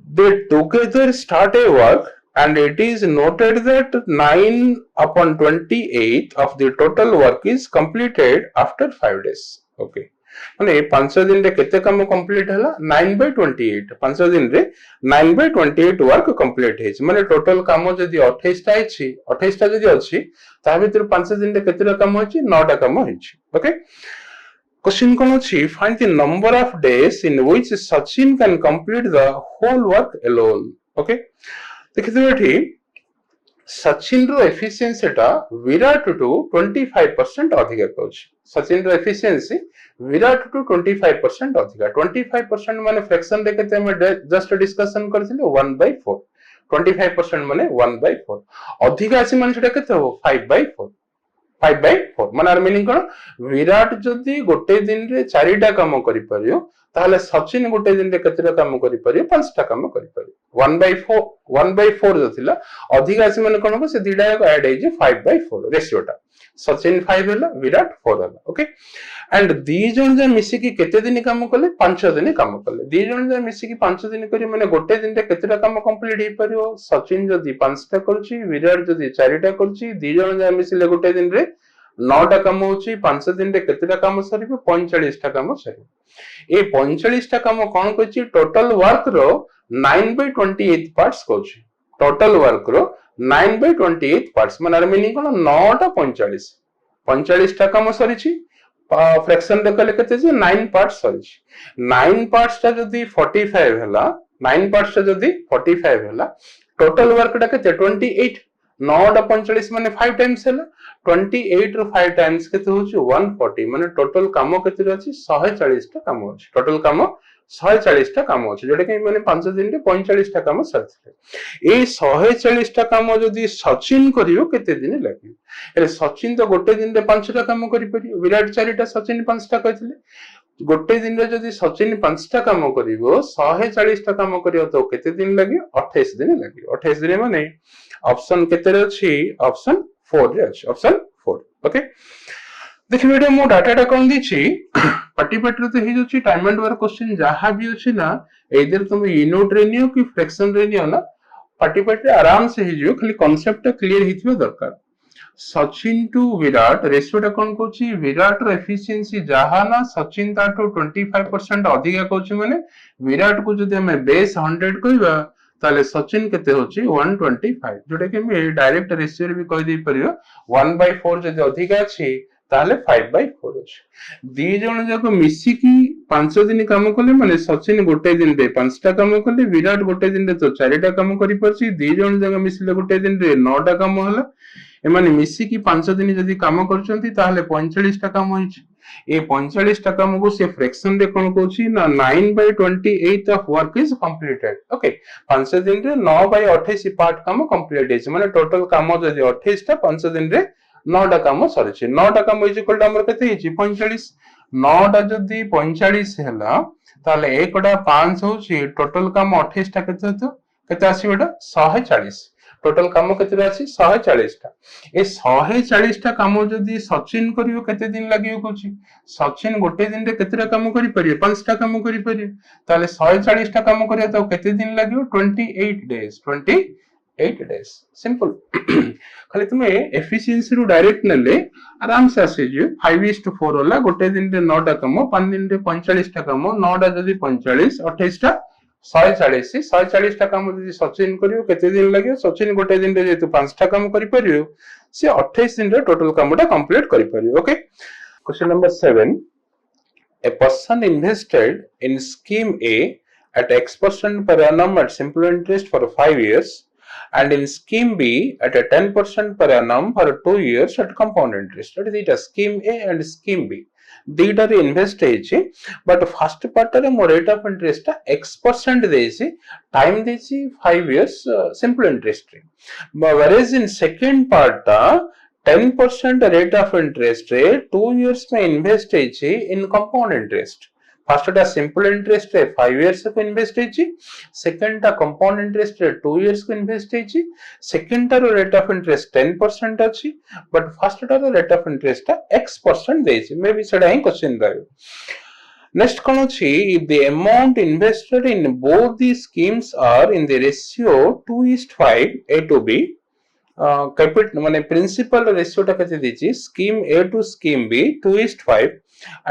They together start a work and it is noted that 9 upon 28 of the total work is completed after 5 days. Okay. ମାନେ 5 दिन रे केते काम complete हला 9/28 5 दिन रे 9/28 work complete हेछि माने total काम जदी 28 टा अछि 28 टा जदी अछि ता भीतर 5 दिन रे केते काम होछि 9 टा काम हेछि ओके क्वेश्चन कोन अछि find the number of days in which Sachin can complete the whole work alone okay देखिए एठी सचिन रो एफिशिएंसी टा विराट टू 25% अधिक कहछि सचिन रो एफिशिएंसी विराट टू 25% अधिक 25% माने फ्रैक्शन रे केते हम जस्ट डिस्कशन करथिले 1/4 25% माने 1/4 अधिक आसी माने सेटा केते हो 5/4 5/4 माने मीनिंग कोन विराट जदी गोटे दिन रे 4 टा काम करि परियो ताहले सचिन गोटे दिन रे केते काम करि परियो 5 टा काम करि परियो 1/4 जो थिला अधिक आसी माने कोन को से दिडा ऐड हे जे 5/4 रेशियो टा सचिन 5 होला विराट 4 होला ओके एंड दी जन जे मिसी की केते दिन काम कले 5 दिन काम कले दी जन जे मिसी की 5 दिन करी माने गोटे दिन रे केतेटा काम कंप्लीट हे परियो सचिन जदी 5 टा करछि विराट जदी 4 टा करछि दी जन जे मिसिले गोटे दिन रे 9 टा काम होछि 5 दिन रे केतेटा काम सरिबो 45 टा काम सरिबो ए 45 टा काम कोन कहछि टोटल वर्क रो 9/28 पार्ट्स कहछि टोटल वर्क रो 9/28 पार्ट्स माने मीनिंग कोन 9 टा 45 45 टा काम सरिछि फ्रैक्शन रे कले केते जे 9 पार्ट्स सरिछि 9 पार्ट्स ता जदी 45 हला 9 पार्ट्स ता जदी 45 हला टोटल वर्क टा केते 28 9 टा 45 माने 5 टाइम्स हला 28 रो 5 टाइम्स केते होछि 140 माने टोटल काम केते अछि 140 टा काम अछि टोटल काम 140 टा काम अछि जेटा कि माने 5 दिन रे 45 टा काम सरथिले ए 140 टा काम जदी सचिन करियो केते दिन लागियो एले सचिन तो गोटे दिन रे 5 टा काम करि परियो विराट 4 टा सचिन 5 टा कहथिले गोटे दिन रे जदी सचिन 5 टा काम करिवो 140 टा काम करियो तो केते दिन लागियो 28 दिन लागियो 28 दिन माने ऑप्शन केते रे अछि ऑप्शन 4 रे अछि ऑप्शन 4 ओके देखिए बेटा मो डाटा कोन दिछि पार्टिसिपेटर तो हे जोछि टाइम एंड वर्क क्वेश्चन जहां भी अछि ना इधर तुम यूनिट रे नियो कि फ्रैक्शन रे नियो ना पार्टिसिपेटर आराम से हे जो खाली कांसेप्ट क्लियर हिथिबो दरकार सचिन टू विराट रेशियो टा कोन कोछि विराट रो एफिशिएंसी जहां ना सचिन ताठो 25% अधिक कोछि माने विराट को जदी हम बेस 100 कहिबा ताले सचिन केते होछि 125 जोटा कि हम डायरेक्ट रेशियो रे भी कहि दे परियो 1/4 जदी अधिक अछि ताले 5/4 अछि दी जण जाको मिसी की 5 दिन काम कले माने सचिन गोटे दिन रे 5 टा काम कले विराट गोटे दिन रे तो 4 टा काम करि परछि दी जण जाको मिसिले गोटे दिन रे 9 टा काम होला एमाने मिसी की 5 दिन जदी काम करछंती ताहले 45 टा काम होइछ ए 45 टा काम को से फ्रैक्शन रे कोन कहछि ना 9/28 of work is completed okay 5 दिन रे 9/28 पार्ट काम कंप्लीट हेछि माने टोटल काम जदी 28 टा 5 दिन रे 9 टा काम सरिछि 9 टा काम इज इक्वल टू हमर केते हेछि 45 9 टा जदी 45 हैला ताले 1 टा 5 होछि टोटल काम 28 टा केते आसी बेटा 140 टोटल काम केते अछि 140 टा ए 140 टा काम जदी सचिन करियो केते दिन लागियो कोछि सचिन गोटे दिन रे केते काम करि परियो 5 टा काम करि परियो ताले 140 टा काम करियो तो केते दिन लागियो 28 डेज सिंपल खाली तुमे एफिशिएंसी रू डायरेक्ट नेले आराम से आसे जे 5:4 होला गोटे दिन रे 9 टा काम 5 दिन रे 45 टा काम 9 टा जदी 45 28 टा 140 टा काम जदी सचिन करियो केते दिन लागियो सचिन गोटे दिन रे जेतु 5 टा काम करि परियो से 28 दिन रे टोटल कामटा कंप्लीट करि परियो okay question number 7 a person invested in scheme A at X% per annum at simple interest for 5 years and in scheme B at a 10% per annum for 2 years at compound interest that is it scheme A and scheme B दीटा रे invest हेछि but first part रे मो rate of interest X% देछि time देछि 5 years simple interest रे whereas in second part 10% rate of interest रे 2 years में इन्वेस्ट हेछि इन कंपाउंड इंटरेस्ट फर्स्ट टा सिंपल इंटरेस्ट रे 5 इयर्स को इन्वेस्ट हेची, सेकंड टा कंपाउंड इंटरेस्ट रे 2 इयर्स को इन्वेस्ट हेची, सेकंड टा रो रेट ऑफ इंटरेस्ट 10% अछि, बट फर्स्ट टा रो रेट ऑफ इंटरेस्ट टा x% देछि, मे बी सेडा ही क्वेश्चन रहयो। Next कौन अछि, if the amount invested in both these schemes are in the ratio 2:5 A to B, capital माने प्रिंसिपल रेशियो टा केते दिछि, scheme A to scheme B 2:5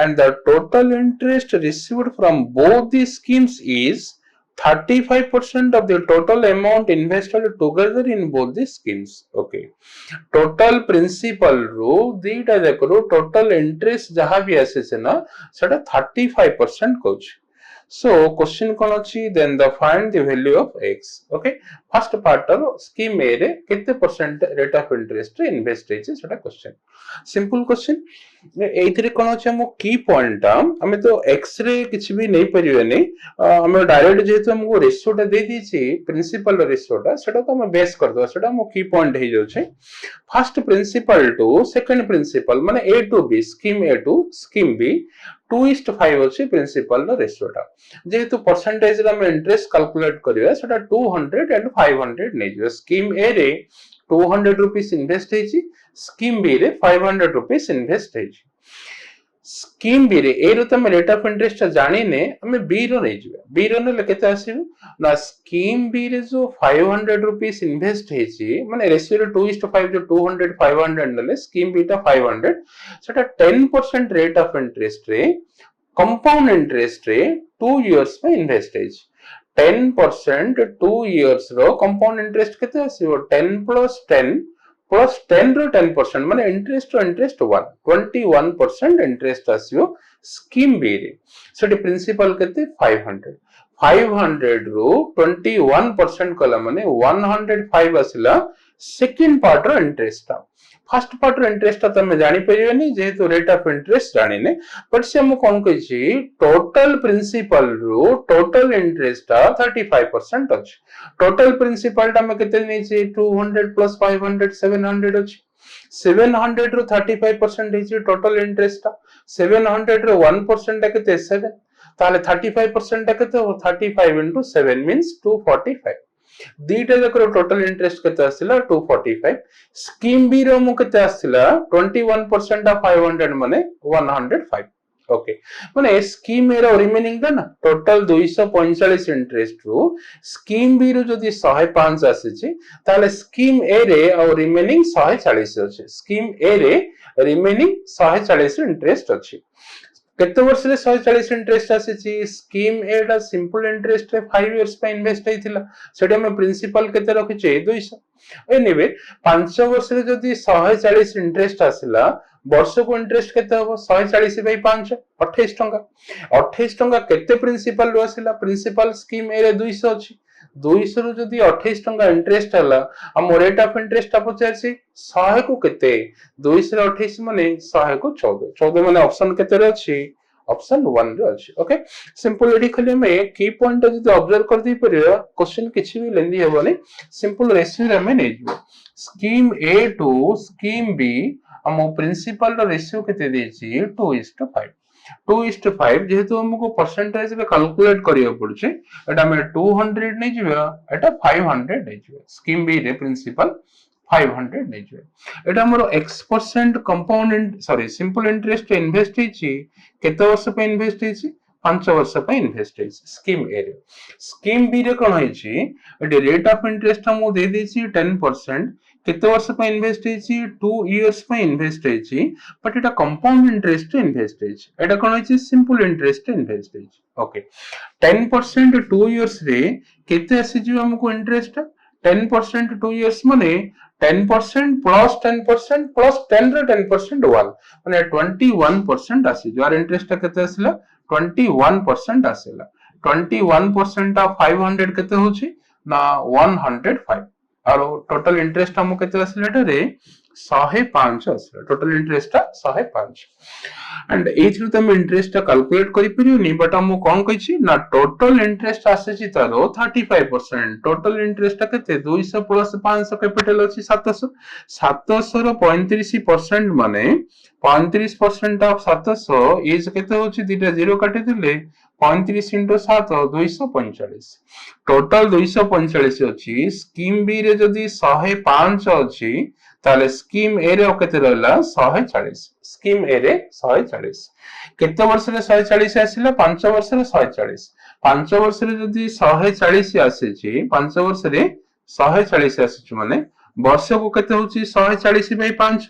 and the total interest received from both these schemes is 35% of the total amount invested together in both the schemes. Okay, total principal row दीटा देखरो total interest जहाँ भी आसे से ना सेटा 35% coach. So question कौन अछि, then the find the value of x. Okay, first part row scheme A रे कितने परसेंट rate of interest रे invest हेछि सेटा question, simple question। एइथरे कोन अछि हम की पॉइंट हम तो x रे किछ भी नहीं परिबेनी, हम डायरेक्ट जेतो हमको रेशियो टा दे दीची प्रिंसिपल रेशियो टा, सेटा तो हम बेस कर दो, सेटा हम की पॉइंट हे जाउ छै first principal to second principal माने A to B, scheme A to scheme B 2:5 अछि प्रिंसिपल रेशियो टा, जेहेतु परसेंटेज रे हम इंटरेस्ट कैलकुलेट करिया सेटा 200 एंड 500 नै जो स्कीम A रे 200 रुपीस इन्वेस्ट हेछि, स्कीम B रे 500 रुपीस इन्वेस्ट हेछि। स्कीम बी रे ए रो तमे रेट ऑफ इंटरेस्ट जानि ने हमें बी रो नै जिवे, बी रो ने केते आसीबो ना स्कीम बी रे जो 500 रुपीस इन्वेस्ट हेछि माने रेशियो रे 2:5 जो 200 500 नले स्कीम बी टा 500 सेटा 10% रेट ऑफ इंटरेस्ट रे कंपाउंड इंटरेस्ट रे 2 इयर्स पे इन्वेस्ट हेछि। 10% 2 इयर्स रो कंपाउंड इंटरेस्ट केते आसीबो 10 + 10 प्लस 10 रो 10% माने इंटरेस्ट रो इंटरेस्ट 1 21% इंटरेस्ट आसीयो स्कीम बी रे, सेठी प्रिंसिपल केते 500 500 रो 21% कला माने 105 आसिला सेकंड पार्ट रो इंटरेस्ट ता। फर्स्ट पार्ट रो इंटरेस्ट ता तमे जानि परिबेनी जेहेतु रेट ऑफ इंटरेस्ट जानि ने, बट से हम कोन कहै छी टोटल प्रिंसिपल रो टोटल इंटरेस्ट ता 35% अछि। टोटल प्रिंसिपल ता में केते नै छी 200 + 500 700 अछि, 700 रो 35% हेछि टोटल इंटरेस्ट ता, 700 रो 1% ता केते 7, ताले 35% ता केते हो 35 * 7 मींस 245, दीटा जकर टोटल इंटरेस्ट केते आसिला 245, स्कीम बी रो मु केते आसिला 21% ऑफ 500 माने 105। ओके, माने स्कीम ए रो रिमेनिंग दा ना टोटल 245 इंटरेस्ट रो स्कीम बी रो जदी 105 आसीची ताले स्कीम ए रे और रिमेनिंग 140 अछि, स्कीम ए रे रिमेनिंग 140 इंटरेस्ट अछि। केते वर्ष रे 140 इंटरेस्ट आसीची, स्कीम ए दा सिंपल इंटरेस्ट रे 5 इयर्स पे इन्वेस्ट हेतिला, सेटा में प्रिंसिपल केते रखिचे 200। एनीवे 5 वर्ष रे जदी 140 इंटरेस्ट आसिला वर्ष को इंटरेस्ट केते हो 140 / 5 28 टंका, 28 टंका केते प्रिंसिपल रो आसिला, प्रिंसिपल स्कीम ए रे 200 अछि, 200 रो जदी 28 टंका इंटरेस्ट हला हम रेट ऑफ इंटरेस्ट पचारसी 100 को केते 200 रे 28 माने 100 को 14 14 माने ऑप्शन केते रे अछि, ऑप्शन 1 रे अछि। ओके, सिंपल एडी खाली में की पॉइंट जदी ऑब्जर्व कर दी परियो क्वेश्चन किछि भी लेंदी हेबोनी, सिंपल रेशियो रे में नै जो scheme A to scheme B हम प्रिंसिपल रो रेशियो केते देछि 2:5 2:5 जेहेतु हमको परसेंटेज रे कैलकुलेट करियो पड़छे, एटा में 200 नै जिवे एटा 500 नै जिवे, स्कीम बी रे प्रिंसिपल 500 नै जिवे, एटा हमरो x% compound sorry simple interest invest हेछि केते वर्ष पे इन्वेस्ट हेछि 5 वर्ष पे इन्वेस्ट हेछि स्कीम ए रे। स्कीम बी रे कोन हेछि एटे रेट ऑफ इंटरेस्ट हम दे देछि 10%, केते वर्ष पे इन्वेस्ट हेछि 2 इयर्स पे इन्वेस्ट हेछि, बट एटा कंपाउंड इंटरेस्ट इन्वेस्ट हेछि, एटा कोन हेछि सिंपल इंटरेस्ट इन्वेस्ट हेछि। ओके, 10% 2 इयर्स रे केते आसी जिवो हमको इंटरेस्ट 10% 2 इयर्स माने 10% प्लस 10% प्लस 10 रे 10% 1 माने 21% आसी जो इंटरेस्ट केते आसिला 21% आसिला, 21% ऑफ 500 केते होछि ना 105 और टोटल इंटरेस्ट हम केते आसिला रे 105 आसिला, टोटल इंटरेस्ट 105 एंड एथ्रु तम इंटरेस्ट कैलकुलेट करि परियोनी, बट हम कोन कहिछि ना टोटल इंटरेस्ट आसेछि तारो 35%, टोटल इंटरेस्ट केते 200 + 500 कैपिटल अछि 700 700 रो 35% माने 35% ऑफ 700 इज केते होची दिटा जीरो काटी दिले 35 into 7 245 टोटल 245 अछि स्कीम बी रे जदी 105 अछि ताले स्कीम ए रे केते रहला 140 स्कीम ए रे 140 केते वर्ष रे 140 आसिला 5 वर्ष रे 140 5 वर्ष रे जदी 140 आसे छी 5 वर्ष रे 140 आसे माने वर्ष को केते होची 140 बाय 5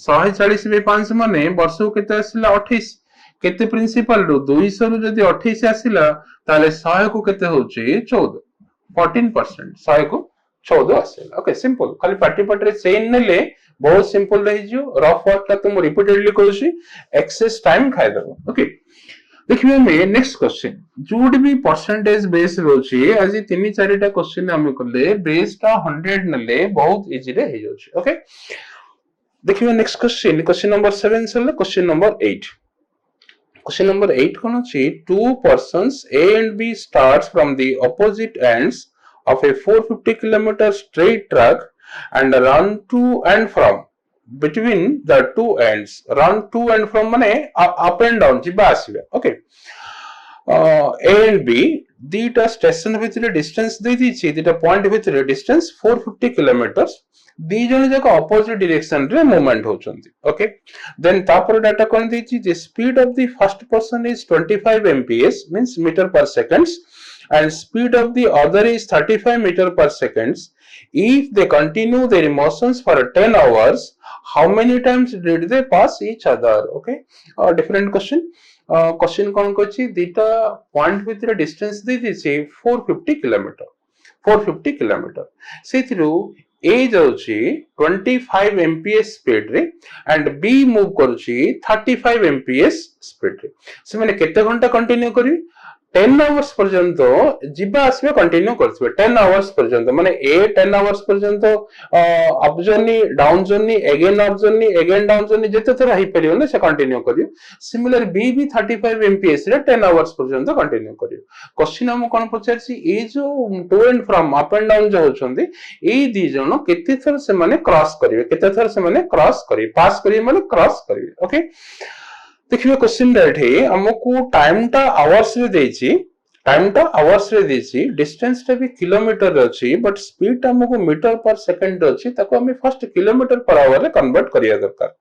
140 बाय 5 माने वर्ष को केते आसिला 28 केते प्रिंसिपल रु 200 रु जदी 28 आसिला ताले 100 को केते होची 14 14% 100 को 14 आसिला ओके सिंपल खाली पार्टी पार्टी चेन नेले बहुत सिंपल रही जो रफ वर्क ला तुम रिपीटेडली करूची एक्सेस टाइम खाइ दबो ओके देखिए में नेक्स्ट क्वेश्चन जोड भी परसेंटेज बेस रोची आज 3-4टा क्वेश्चन हम करले बेस टा 100 नेले बहुत इजी रे हे जोची ओके देखिए नेक्स्ट क्वेश्चन नंबर 7 से क्वेश्चन नंबर 8 क्वेश्चन नंबर 8 कोन अछि two persons A and B starts from the opposite ends of a 450 kilometer straight track and run to and from between the two ends run to and from माने up and down जिबा आसीबे okay A and B दीटा station भितरे distance दे दी छी दीटा point भितरे डिस्टेंस 450 किलोमीटर्स दी जण जाक ऑपोजिट डायरेक्शन रे मूवमेंट होचंती ओके देन तापर डाटा कोन दी छी the speed of the first person is 25 mph means metre per seconds and speed of the other is 35 meter per seconds. If they continue their motions for 10 hours, how many times did they pass each other? Okay, different question. Question कौन कोची दीटा point भितर distance दे दिछि 450 kilometre 450 kilometre सेथिरु A जाउची 25 mph speed रे and B move करूची 35 mph स्पीड रे से माने केते घंटा कंटिन्यू करी 10 आवर्स पर्यंत जिबा आसबे कंटिन्यू करथबे 10 आवर्स पर्यंत माने ए 10 आवर्स पर्यंत up journey down journey again up journey again down journey जते थरा ही परियो ने से कंटिन्यू करियो सिमिलर बी भी 35 mph रे 10 आवर्स पर्यंत कंटिन्यू करियो क्वेश्चन हम कोन पचारसी ए जो to and from up and down जो होचंदी ए दी जण केते थर से माने क्रॉस करिवे केते थर से माने क्रॉस करिवे पास करिवे माने क्रॉस करिवे ओके देखिए क्वेश्चन राइट है हमको टाइम टा आवर्स रे देछि टाइम टा आवर्स रे देछि डिस्टेंस टा भी किलोमीटर रे अछि बट स्पीड टा हमको मीटर पर सेकंड रे अछि ताको हम फर्स्ट किलोमीटर पर आवर रे कन्वर्ट करिया दरकार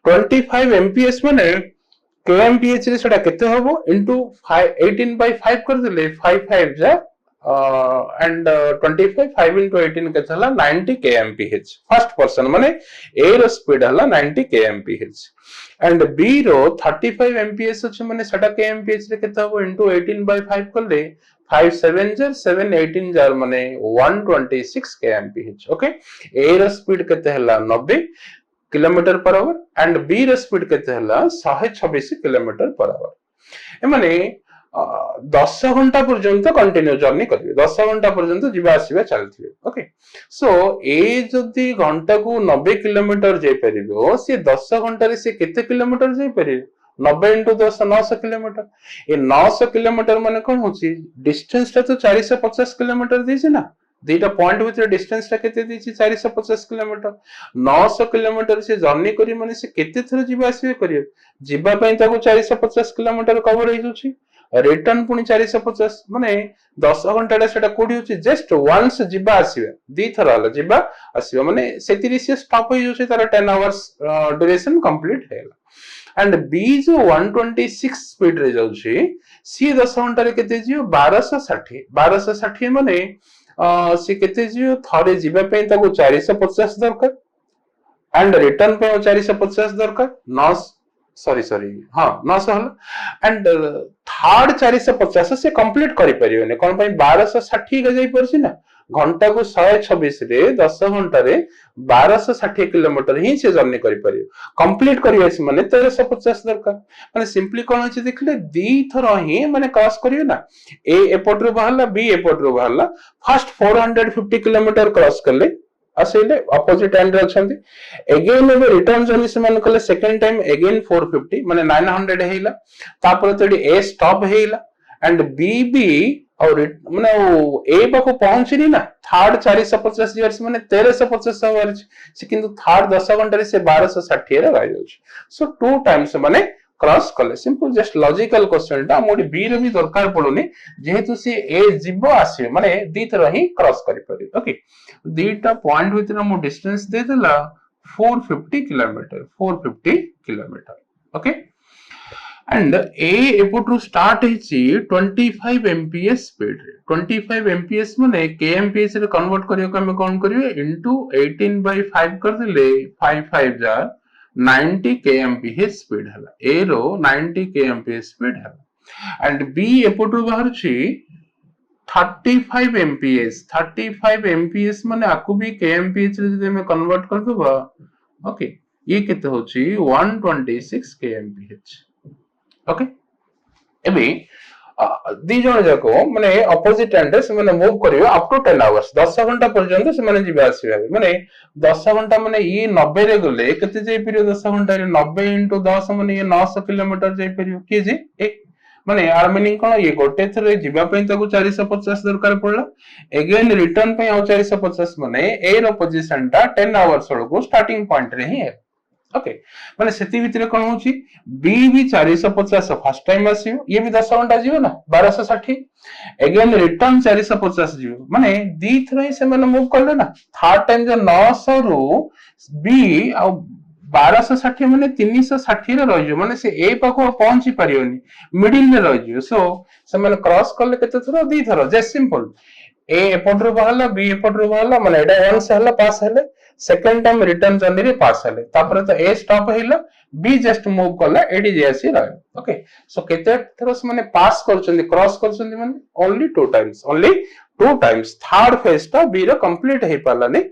25 mph माने kmph रे सेटा केते होबो इनटू 18 by 5 कर देले 5 जा and 25 5 into 18 केते हला 90 kmph फर्स्ट पर्सन माने A रो स्पीड हला 90 kmph and B row 35 mph अछि माने सेटा kmph रे केते होबो इनटू 18 by 5 करले 5 7 जार 7 18 जार माने 126 kmph ओके A रो स्पीड केते हला 90 kilometre per hour and B रो स्पीड केते हला 126 किलोमीटर पर आवर ए माने 10 घंटा पर्यंत कंटिन्यू जर्नी करिवे 10 घंटा पर्यंत जीवा आसीबा चलथिबे ओके सो ए जदी घंटा को 90 किलोमीटर जाय परिबो से 10 घंटा रे से केते किलोमीटर जाय परिबो 90 into 10 900 किलोमीटर ए 900 किलोमीटर माने कोन होची डिस्टेंस ता तो 450 किलोमीटर देछि ना दीटा पॉइंट भितर डिस्टेंस ता केते देछि 450 किलोमीटर 900 किलोमीटर से जर्नी करी माने से केते थर जीवा आसीबे करियो जीवा पई ताको 450 किलोमीटर कवर होई जोछि रिटर्न पुनी 450 माने 10 घंटा सेटा कोडी होची जस्ट वंस जिबा आसीबे दी थर हला जिबा आसीबे माने सेतिरि से स्टॉप होई जोची तार 10 आवर्स ड्यूरेशन कंप्लीट हेला एंड बी जो 126 स्पीड रे जाउची सी 10 घंटा रे केते जियो 1260 माने सी केते जियो थरे जिबा पे ताको 450 दरकार एंड रिटर्न पे 450 दरकार 9 सॉरी हाँ 900 हला एंड थर्ड 450 से कंप्लीट करि परियोने कोन पई 1260 गजाई परछि ना घंटा को 126 रे 10 घंटा रे 1260 किलोमीटर ही से जर्नी करि परियो कंप्लीट करियो से माने 1350 दरकार माने सिंपली कोन अछि देखले दी थर ही माने क्रॉस करियो ना ए एपोर्ट रो बाहरला बी एपोर्ट रो बाहरला फर्स्ट 450 किलोमीटर क्रॉस करले असैले अपोजिट एंड रे अछंती अगेन एबे रिटर्न जर्नी से मान कले सेकंड टाइम अगेन 450 माने 900 हेइला तापर तडी ए स्टॉप हेइला एंड बी बी और माने ए पाखु पहुंचनी ना थर्ड 450 जीआर माने 1350 हवार से किंतु थर्ड 10 घंटा से 1260 रे रह जाउछ सो टू टाइम्स माने क्रॉस कले सिंपल जस्ट लॉजिकल क्वेश्चन टा मोडी बी रे भी दरकार पडुनी जेहेतु से ए जीव आसी माने दी थर ही क्रॉस करि पारि ओके दीटा पॉइंट भितर मो डिस्टेंस दे देला 450 kilometre 450 kilometre okay and a एपटू स्टार्ट हिची 25 mph स्पीड रे 25 mph माने kmph रे कन्वर्ट करियो को हम कोन करियो इनटू 18/5 कर देले 5 जार 90 kmph स्पीड हला a रो 90 kmph स्पीड हला and b एपटू बाहर छी 35 mph माने आकु भी kmph रे जदि हम कन्वर्ट कर दबा ओके ये केते होची 126 kmph ओके एबे दी जण जाको माने अपोजिट एंड से माने मूव करियो अप टू 10 आवर्स 10 घंटा पर्यंत से माने जीवा आसीबा माने 10 घंटा माने ये 90 रे गले केते जाई परियो 10 घंटा रे 90 * 10 माने ये 900 किलोमीटर जाई परियो के जी एक माने यार मीनिंग कोन ये गोटे थरे जीवा पई ताको 450 दरकार पड़ला अगेन रिटर्न पई आ 450 माने ए रो पोजीशन टा 10 आवर्स को स्टार्टिंग पॉइंट रे ही है ओके माने सेति भितरे कोन होची बी भी 450 फर्स्ट टाइम आसीयो ये भी 10 घंटा जीव ना 1260 अगेन रिटर्न 450 जीव माने दी थरे से माने मूव करले ना थर्ड टाइम जो 900 रु बी आ 1260 माने 360 रे रह जो माने से ए पाखो पहुंची परियोनी मिडिल रे रह जो सो से माने क्रॉस करले केते थरो दी थरो जस्ट सिंपल ए एपट रो बहला बी एपट रो बहला माने एडा वंस हला पास हले सेकंड टाइम रिटर्न जर्नी रे पास हले तापर तो ए स्टॉप हेला बी जस्ट मूव करला एडी जेसी रह ओके सो केते थरो से माने पास करचंदी क्रॉस करचंदी माने only two times third phase ता बी रो कंप्लीट हे पाला ने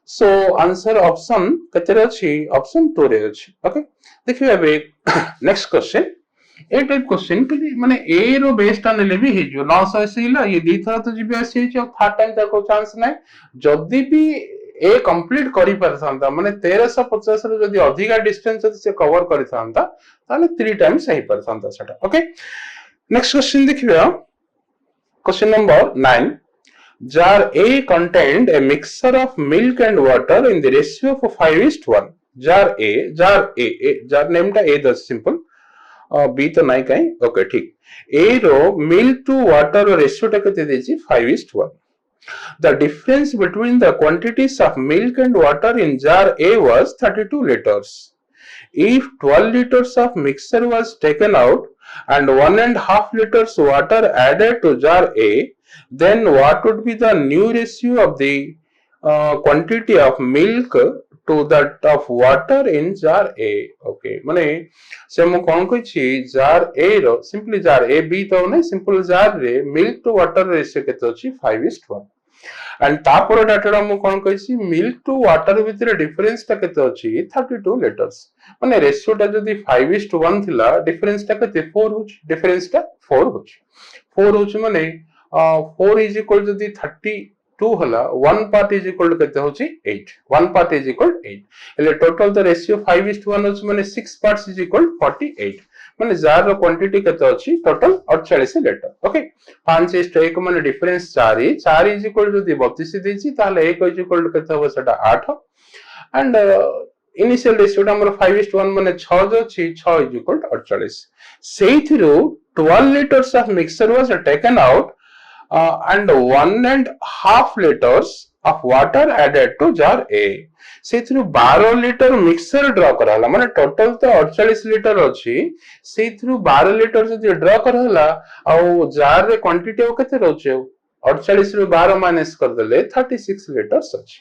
सो आंसर ऑप्शन केते रे अछि ऑप्शन 2 रे अछि ओके देखियो एबे नेक्स्ट क्वेश्चन ए टाइप क्वेश्चन के माने ए रो बेस्ड आनले भी हे जो 980 हिला ये दी थरा तो जीबे आसी छ थर्ड टाइम ताको चांस नै जदी भी ए कंप्लीट करि परथांता माने 1350 रो जदी अधिका डिस्टेंस जदी से कवर करिथांता ताले 3 टाइम्स सही परथांता सेटा ओके नेक्स्ट क्वेश्चन देखिबा question number 9 jar A contained a mixture of milk and water in the ratio of 5:1 jar name टा A द सिंपल बी तो नहीं कहीं ओके ठीक ए रो मिल्क टू वाटर रेशियो टा केते देछि 5:1 the difference between the quantities of milk and water in jar A was 32 liters if 12 liters of mixture was taken out and 1.5 liters water added to jar A then what would be the new ratio of the quantity of milk to that of water in jar A okay माने से मु कोन कहि छी jar A रो simply jar A B तो नै simple jar रे मिल्क टू वाटर रेशियो केते अछि 5:1 एंड तापर डाटा मु कोन कहि छी मिल्क टू वाटर भितर डिफरेंस ता केते अछि 32 लीटर्स माने रेशियो ता जदी 5:1 थिला डिफरेंस ता केते 4 होछ डिफरेंस ता 4 होछ माने 4 इज इक्वल जदी 32 हला 1 पार्ट इज इक्वल टू केते होची 8 1 पार्ट इज इक्वल 8 એટલે टोटल द रेशियो 5:1 होची माने 6 पार्ट्स इज इक्वल 48 माने जार रो क्वांटिटी केते होची टोटल 48 लीटर ओके 5:1 माने डिफरेंस 4 इज इक्वल जदी 32 देची ताले 1 इज इक्वल टू केते हो सेटा 8 एंड इनिशियल रेशियो हमर 5:1 माने 6 जो छी 6 इज इक्वल टू 48 सेइथिरो 12 litres of mixture was taken out and 1.5 liters of water added to jar A सेथिरु 12 लीटर मिक्सचर ड्रा कराला माने टोटल तो 48 लीटर अछि सेथिरु 12 लीटर जदी ड्रा कराला आ जार रे क्वांटिटी केते रहउछ 48 रु 12 माइनस कर देले 36 लीटर्स अछि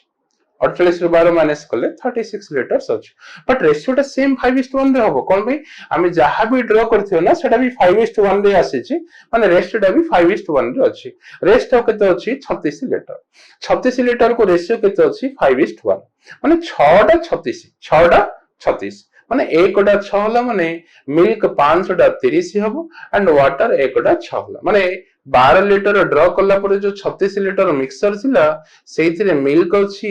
48 रु 12 माइनस करले 36 लीटर्स अछि बट रेशियो टा सेम 5:1 रे होबो कोन भाई आमे जहां भी ड्रा करथियो ना सेटा भी 5:1 रे आसी छी माने रेशियो टा भी 5:1 रे अछि रेशियो केते अछि 36 लीटर 36 लीटर को रेशियो केते अछि 5:1 माने 6 टा 36 माने 1 टा 6 होला माने मिल्क 5 टा 30 हबो एंड वाटर 1 टा 6 होला माने 12 लिटर ड्र कला पर जो 36 लिटर मिक्सर थिला सेइथिरे मिल्क अछि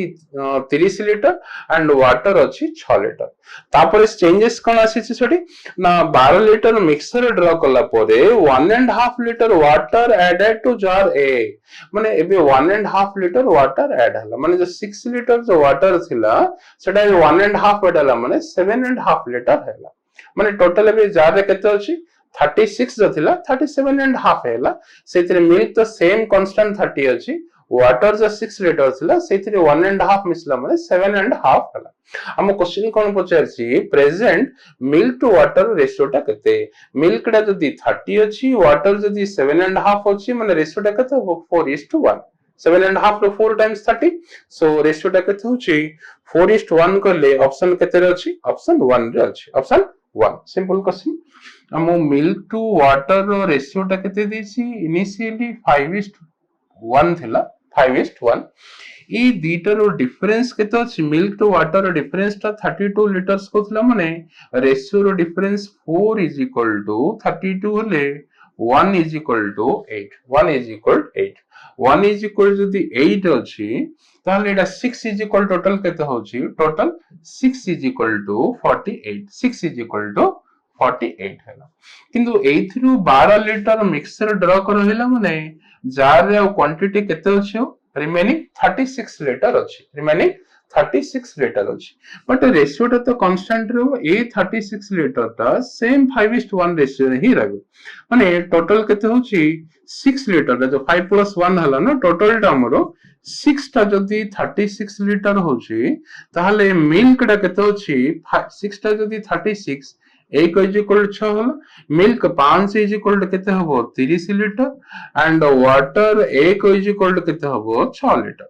30 लिटर एंड वाटर अछि 6 लिटर तापर चेंजेस कोन आसी छडी ना 12 लिटर मिक्सर ड्र कला परे 1.5 litre water added to jar ए माने एबे 1.5 लिटर वाटर ऐड हला माने जो 6 लिटर जो वाटर थिला सेटा 1.5 ऐड हला माने 7.5 लिटर हैला माने टोटल एबे जार रे केते अछि 36 जो थिला 37.5 हैला सेथिरे मिल्क तो सेम कांस्टेंट 30 अछि वाटर जो 6 लिटर थिला सेथिरे 1.5 मिसला माने 7.5 हला हम क्वेश्चन कोन पचारछि प्रेजेंट मिल्क टू वाटर रेशियोटा केते मिल्क डा जदी 30 अछि वाटर जदी 7.5 अछि माने रेशियोटा केते हो 4:1 7.5 to 4 times 30 so रेशियोटा केते होछि 4:1 करले ऑप्शन केते रे अछि ऑप्शन 1 रे अछि ऑप्शन 1 सिंपल क्वेश्चन हम मिल्क टू वाटर रेशियोटा केते देछि इनिशियली 5:1 थिला 5:1 ई दीटर डिफरेंस केते अछि मिल्क टू वाटर डिफरेंस ता 32 लीटर्स को थिला माने रेशियो रो डिफरेंस 4 32 होले 1 8 1 8 1 जदी 8 अछि ताहले एटा 6 टोटल केते होछि टोटल 6 48 6 48 हैला किंतु एथिरु 12 लिटर मिक्सर ड्र करहिला माने जार रे क्वांटिटी केते अछि रिमेनिंग 36 लिटर अछि रिमेनिंग 36 लिटर अछि बट रेशियो ता तो कांस्टेंट रो ए 36 लिटर ता सेम 5:1 रेशियो रे ही रहबो माने टोटल केते होछि 6 लिटर जो 5 + 1 हला ना टोटल टा हमरो 6 टा जदी 36 लिटर होछि ताहले मिल्क डा केते होछि 6 टा जदी 36 एक इज इक्वल 6 होला मिल्क 5 इज इक्वल केते हबो 30 लिटर एंड वाटर एक इज इक्वल केते हबो 6 लिटर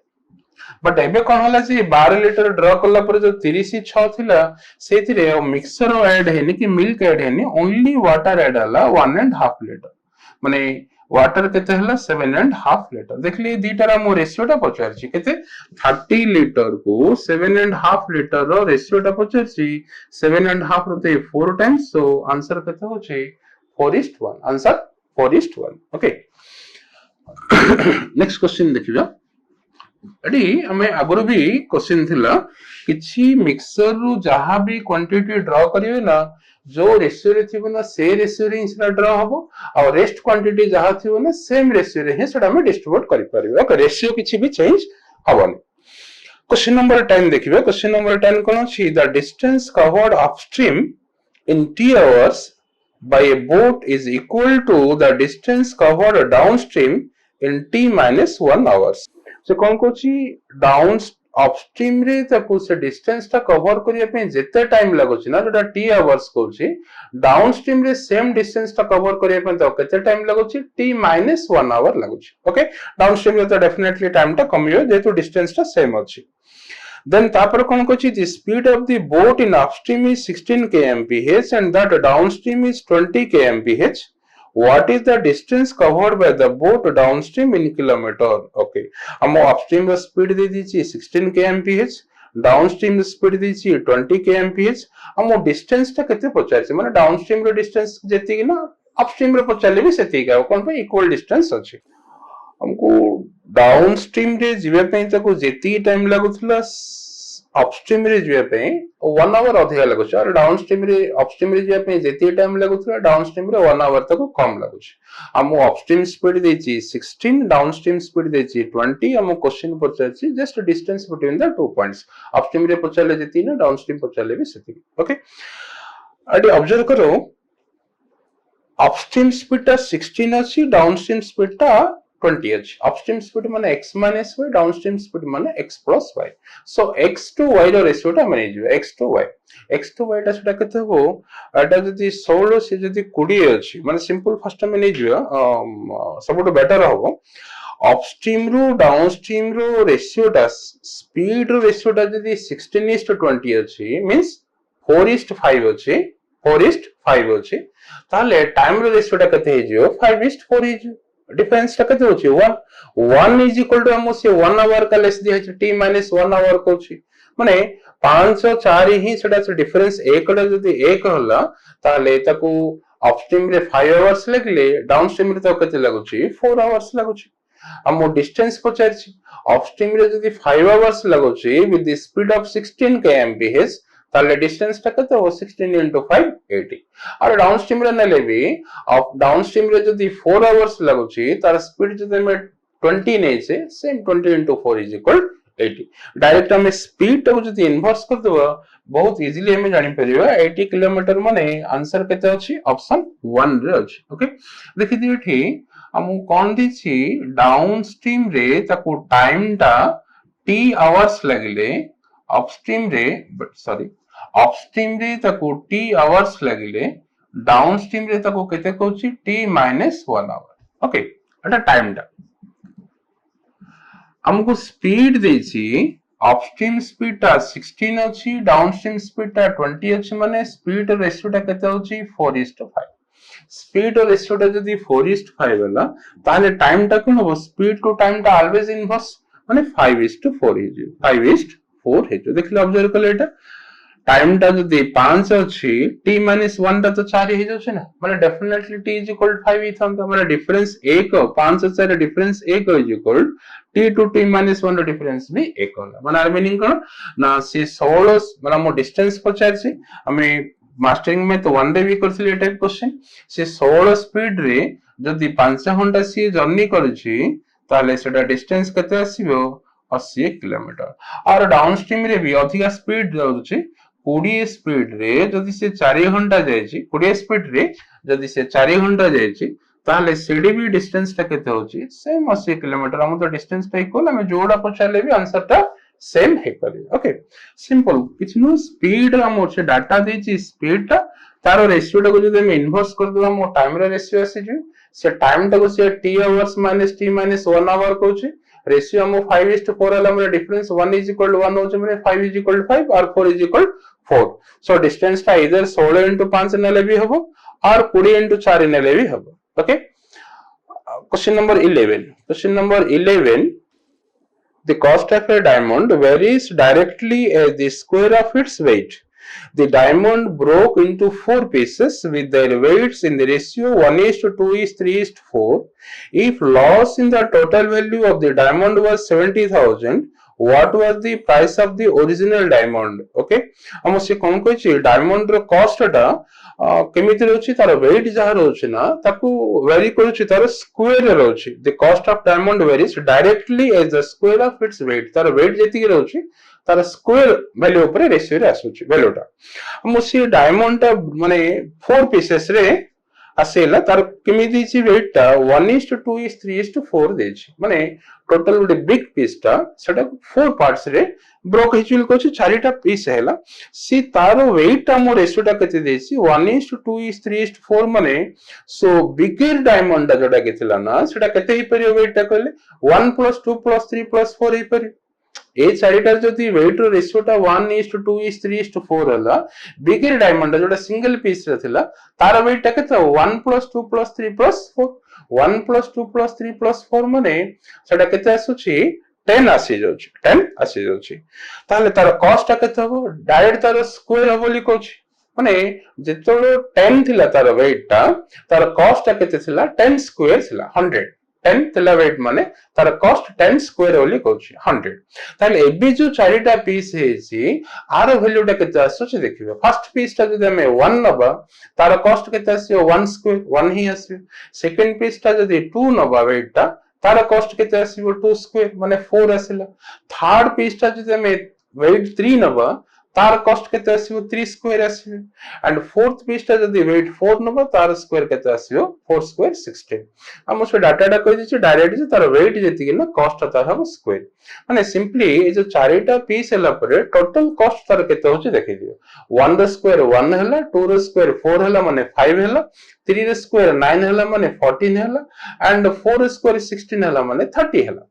बट एबे कोन होला जे 12 लिटर ड्र कला पर जो 30 6 थिला सेथिरे मिक्सर ऐड हेनी कि मिल्क ऐड हेनी ओनली वाटर ऐड हला 1.5 लिटर माने वाटर केते हला 7.5 लिटर देखली दीटारा मो रेशियोटा पचारछि केते 30 लिटर को 7.5 लिटर रो रेशियोटा पचारछि 7.5 रोते 4 टाइम्स सो आंसर केते होछि 4:1 आंसर 4:1 ओके नेक्स्ट क्वेश्चन देखिबा एडी हमें आगुर भी क्वेश्चन थिला किछि मिक्सर रु जहा भी क्वांटिटी ड्रा करिवे ना जो रेशियो रे थिबो ना से रेशियो रे इनसा ड्रा हबो और रेस्ट क्वांटिटी जहा थिबो ना सेम रेशियो रे हे सेटा हम डिस्ट्रीब्यूट करि परिबो ओके रेशियो किछि भी चेंज हबोनी क्वेश्चन नंबर 10 देखिबे क्वेश्चन नंबर 10 कोन छी the distance covered upstream in t hours by a boat is equal to the distance covered downstream in t minus 1 hours से कौन कोची डाउन अपस्ट्रीम रे ताको से डिस्टेंस ता कवर करिया पे जेते टाइम लागोची ना जोटा t आवर्स कोची डाउनस्ट्रीम रे सेम डिस्टेंस ता कवर करिया पे तो केते टाइम लागोची t minus 1 आवर लागोची ओके डाउनस्ट्रीम रे तो डेफिनेटली टाइम ता कमियो जेतु डिस्टेंस ता सेम अछि then तापर कौन कोची the speed of the boat in upstream is 16 kmph and that downstream is 20 kmph what is the distance covered by the boat downstream in kilometer okay हम upstream रो speed दे दीची 16 kmph downstream speed दीची 20 kmph हम distance ता केते पचारछि माने downstream रो distance जेति कि ना upstream रो पचारले भी सेति का कोन पे इक्वल डिस्टेंस अछि हमको डाउनस्ट्रीम रे जिवे पे ताको जेति टाइम लागुथला अपस्ट्रीम रे जिवे पे 1 आवर अधिका लागुछ और डाउनस्ट्रीम रे अपस्ट्रीम रे जिवे पे जेति टाइम लागुथला डाउनस्ट्रीम रे 1 आवर तक कम लागुछ हम अपस्ट्रीम स्पीड देछि 16 डाउनस्ट्रीम स्पीड देछि 20 हम क्वेश्चन पचारछि just distance between the two points upstream रे पचारले जेति ना डाउनस्ट्रीम पचारले भी सेति ओके अडी ऑब्जर्व करो अपस्ट्रीम स्पीड ता 16 अछि डाउनस्ट्रीम स्पीड ता 20 अछि अपस्ट्रीम स्पीड माने x minus y downstream speed माने x plus y सो x to y रो रेशियो ता माने जो x to y ता सेटा केते हो एटा जदी 16 से जदी 20 अछि माने सिंपल फर्स्ट में नै जो सबटो बेटर हो अपस्ट्रीम रो डाउनस्ट्रीम रो रेशियो ता स्पीड रो रेशियो ता जदी 16:20 अछि मींस 4:5 अछि 4:5 अछि ताले टाइम रो रेशियो ता केते हे जो 5:4 हे जो डिफरेंस ता केते होची 1 इज इक्वल टू हम से 1 आवर का लेस दिया t minus 1 आवर कोची माने 5 और 4 ही सेटा से डिफरेंस 1 टा जदी 1 होला ताले ताको अपस्ट्रीम रे 5 आवर्स लगले डाउनस्ट्रीम रे तो केते लागुची 4 आवर्स लागुची अब मो डिस्टेंस पचारछि अपस्ट्रीम रे जदी 5 आवर्स लागुची with the speed of 16 kmph ताले डिस्टेंस टा केते हो 16 into 5 80 और डाउनस्ट्रीम रे नेले भी अब डाउनस्ट्रीम रे जदी 4 आवर्स लागुची तार स्पीड जदी में 20 नै छे same 20 into 4 is equal 80 direct हमें स्पीड को जदी इन्वर्स कर देबा बहुत इजीली हमें जानि परिबा 80 किलोमीटर माने आंसर केते अछि ऑप्शन 1 रे अछि ओके देखि दियो एठी हमु कोन दिछि डाउनस्ट्रीम रे ताको टाइम टा t आवर्स लगले अपस्ट्रीम रे सॉरी अपस्ट्रीम रे ताको t आवर्स लगले डाउनस्ट्रीम रे ताको केते कहउछि t - 1 आवर ओके एटा टाइम टा हमको स्पीड देछि अपस्ट्रीम स्पीड टा 16 अछि डाउनस्ट्रीम स्पीड टा 20 अछि माने स्पीड रेशियो टा केते होछि 4:5 स्पीड और रेशियो टा जदी 4:5 होला ताले टाइम टा कोन हो स्पीड टू टाइम टा ऑलवेज इनवर्स माने 5:4 हे जे 5:4 हे जे देखले ऑब्जर्व कले एटा टाइम टा जदी 5 अछि t - 1 टा तो 4 हे जाउछ ना माने डेफिनेटली t = 5 ही थांता माने डिफरेंस 1 5 और 4 डिफरेंस 1 = t to t - 1 रो डिफरेंस भी 1 होला माने आर मीनिंग कोन ना से 16 माने मो डिस्टेंस पचारछि हमें मास्टरिंग में तो वन डे भी करथिले ए टाइप क्वेश्चन से 16 स्पीड रे जदी 5 घंटा सी जर्नी करछि ताले सेटा डिस्टेंस केते आसीबो 80 किलोमीटर और डाउनस्ट्रीम रे भी अधिक स्पीड जाउछि 20 स्पीड रे जदी से 4 घंटा जायछि 20 स्पीड रे जदी से 4 घंटा जायछि ताले सीडी भी डिस्टेंस टा केते होछि सेम 80 किलोमीटर हम तो डिस्टेंस पे इक्वल हम जोड़ा पचाले भी आंसर टा सेम हे करे ओके सिंपल किछ नो स्पीड हम से डाटा देछि स्पीड टा तारो रेशियो टा को जदि हम इन्वर्स कर देबा मो टाइम रे रेशियो आसी जे से टाइम टा को से t hours minus t - 1 hour कहउछि रेशियो हम 5:4 हला हमरे डिफरेंस 1 = 1 होछि माने 5 = 5 और 4 = 4 सो डिस्टेंस टा इधर 16 into 5 नेले भी हबो और 20 into 4 नेले भी हबो okay question number 11 The cost of a diamond varies directly as the square of its weight. The diamond broke into 4 pieces with their weights in the ratio 1:2:3:4. If loss in the total value of the diamond was 70,000, what was the price of the original diamond? Okay, हम से कौन कोई diamond रो cost टा केमिति रहउछि तार wait जहा रहउछि ना ताकू वेरी करूछि तार स्क्वायर रहउछि the cost of diamond varies directly as the square of its weight तार वेट जेति रहउछि तार स्क्वायर वैल्यू ऊपर रेशियो रे आसुछि वैल्यूटा हम से डायमंड टा माने 4 पीसेस रे आसेला तार केमिति छि वेट टा 1:2:3:4 देछि माने टोटल गोटे बिग पीस टा सेटा 4 पार्ट्स रे ब्रोक हिचुल को चारिटा पीस हैला सी तारो वेट टा मो रेशियो टा केते देछि 1:2:3:4 माने सो बिगर डायमंड टा जोटा केतिला ना सेटा केते ही परियो वेट टा कहले 1 + 2 + 3 + 4 ही परियो ए चारिटा जदी वेट रो रेशियो टा 1:2:3:4 हला बिगर डायमंड जोटा सिंगल पीस रे थिला तार वेट टा केते 1 + 2 + 3 + 4 1 + 2 + 3 + 4 माने सेटा केते आसुछि 10 आसी जाउछि 10 आसी जाउछि ताले तार कॉस्ट टा केते हबो डायरेक्ट तार स्क्वायर हबो लिखोछि माने जेतलो 10 थिला तार वेट टा तार कॉस्ट टा केते थिला 10 स्क्वायर थिला 100 10 थिला वेट माने तार कॉस्ट 10 स्क्वायर होली कहउछि 100 ताले एबी जो चारिटा पीस हेछि आर वैल्यू टा केते आसुछि देखिबे फर्स्ट पीस टा जदि हमें 1 नबा तार कॉस्ट केते आसियो 1 स्क्वायर 1 ही आसियो सेकंड पीस टा जदि 2 नबा वेट टा तार कॉस्ट केते आसिबो 2 स्क्वायर माने 4 आसिला थर्ड पीस टा जदि हमें वेट 3 नबा तार कॉस्ट केते आसिबो 3 स्क्वायर आसिबो एंड फोर्थ पीस टा जदि वेट 4 नबा तार स्क्वायर केते आसिबो 4 स्क्वायर 16 हम से डाटा टा कहि दिछि डायरेक्ट जे तार वेट जेति कि ना कॉस्ट तार हबो स्क्वायर माने सिंपली ए जो चारिटा पीस हला परे टोटल कॉस्ट तार केते होछि देखि दियो 1 रो स्क्वायर 1 हला 2 रो स्क्वायर 4 हला माने 5 हला 3 रो स्क्वायर 9 हला माने 14 हला एंड 4 रो स्क्वायर 16 हला माने 30 हला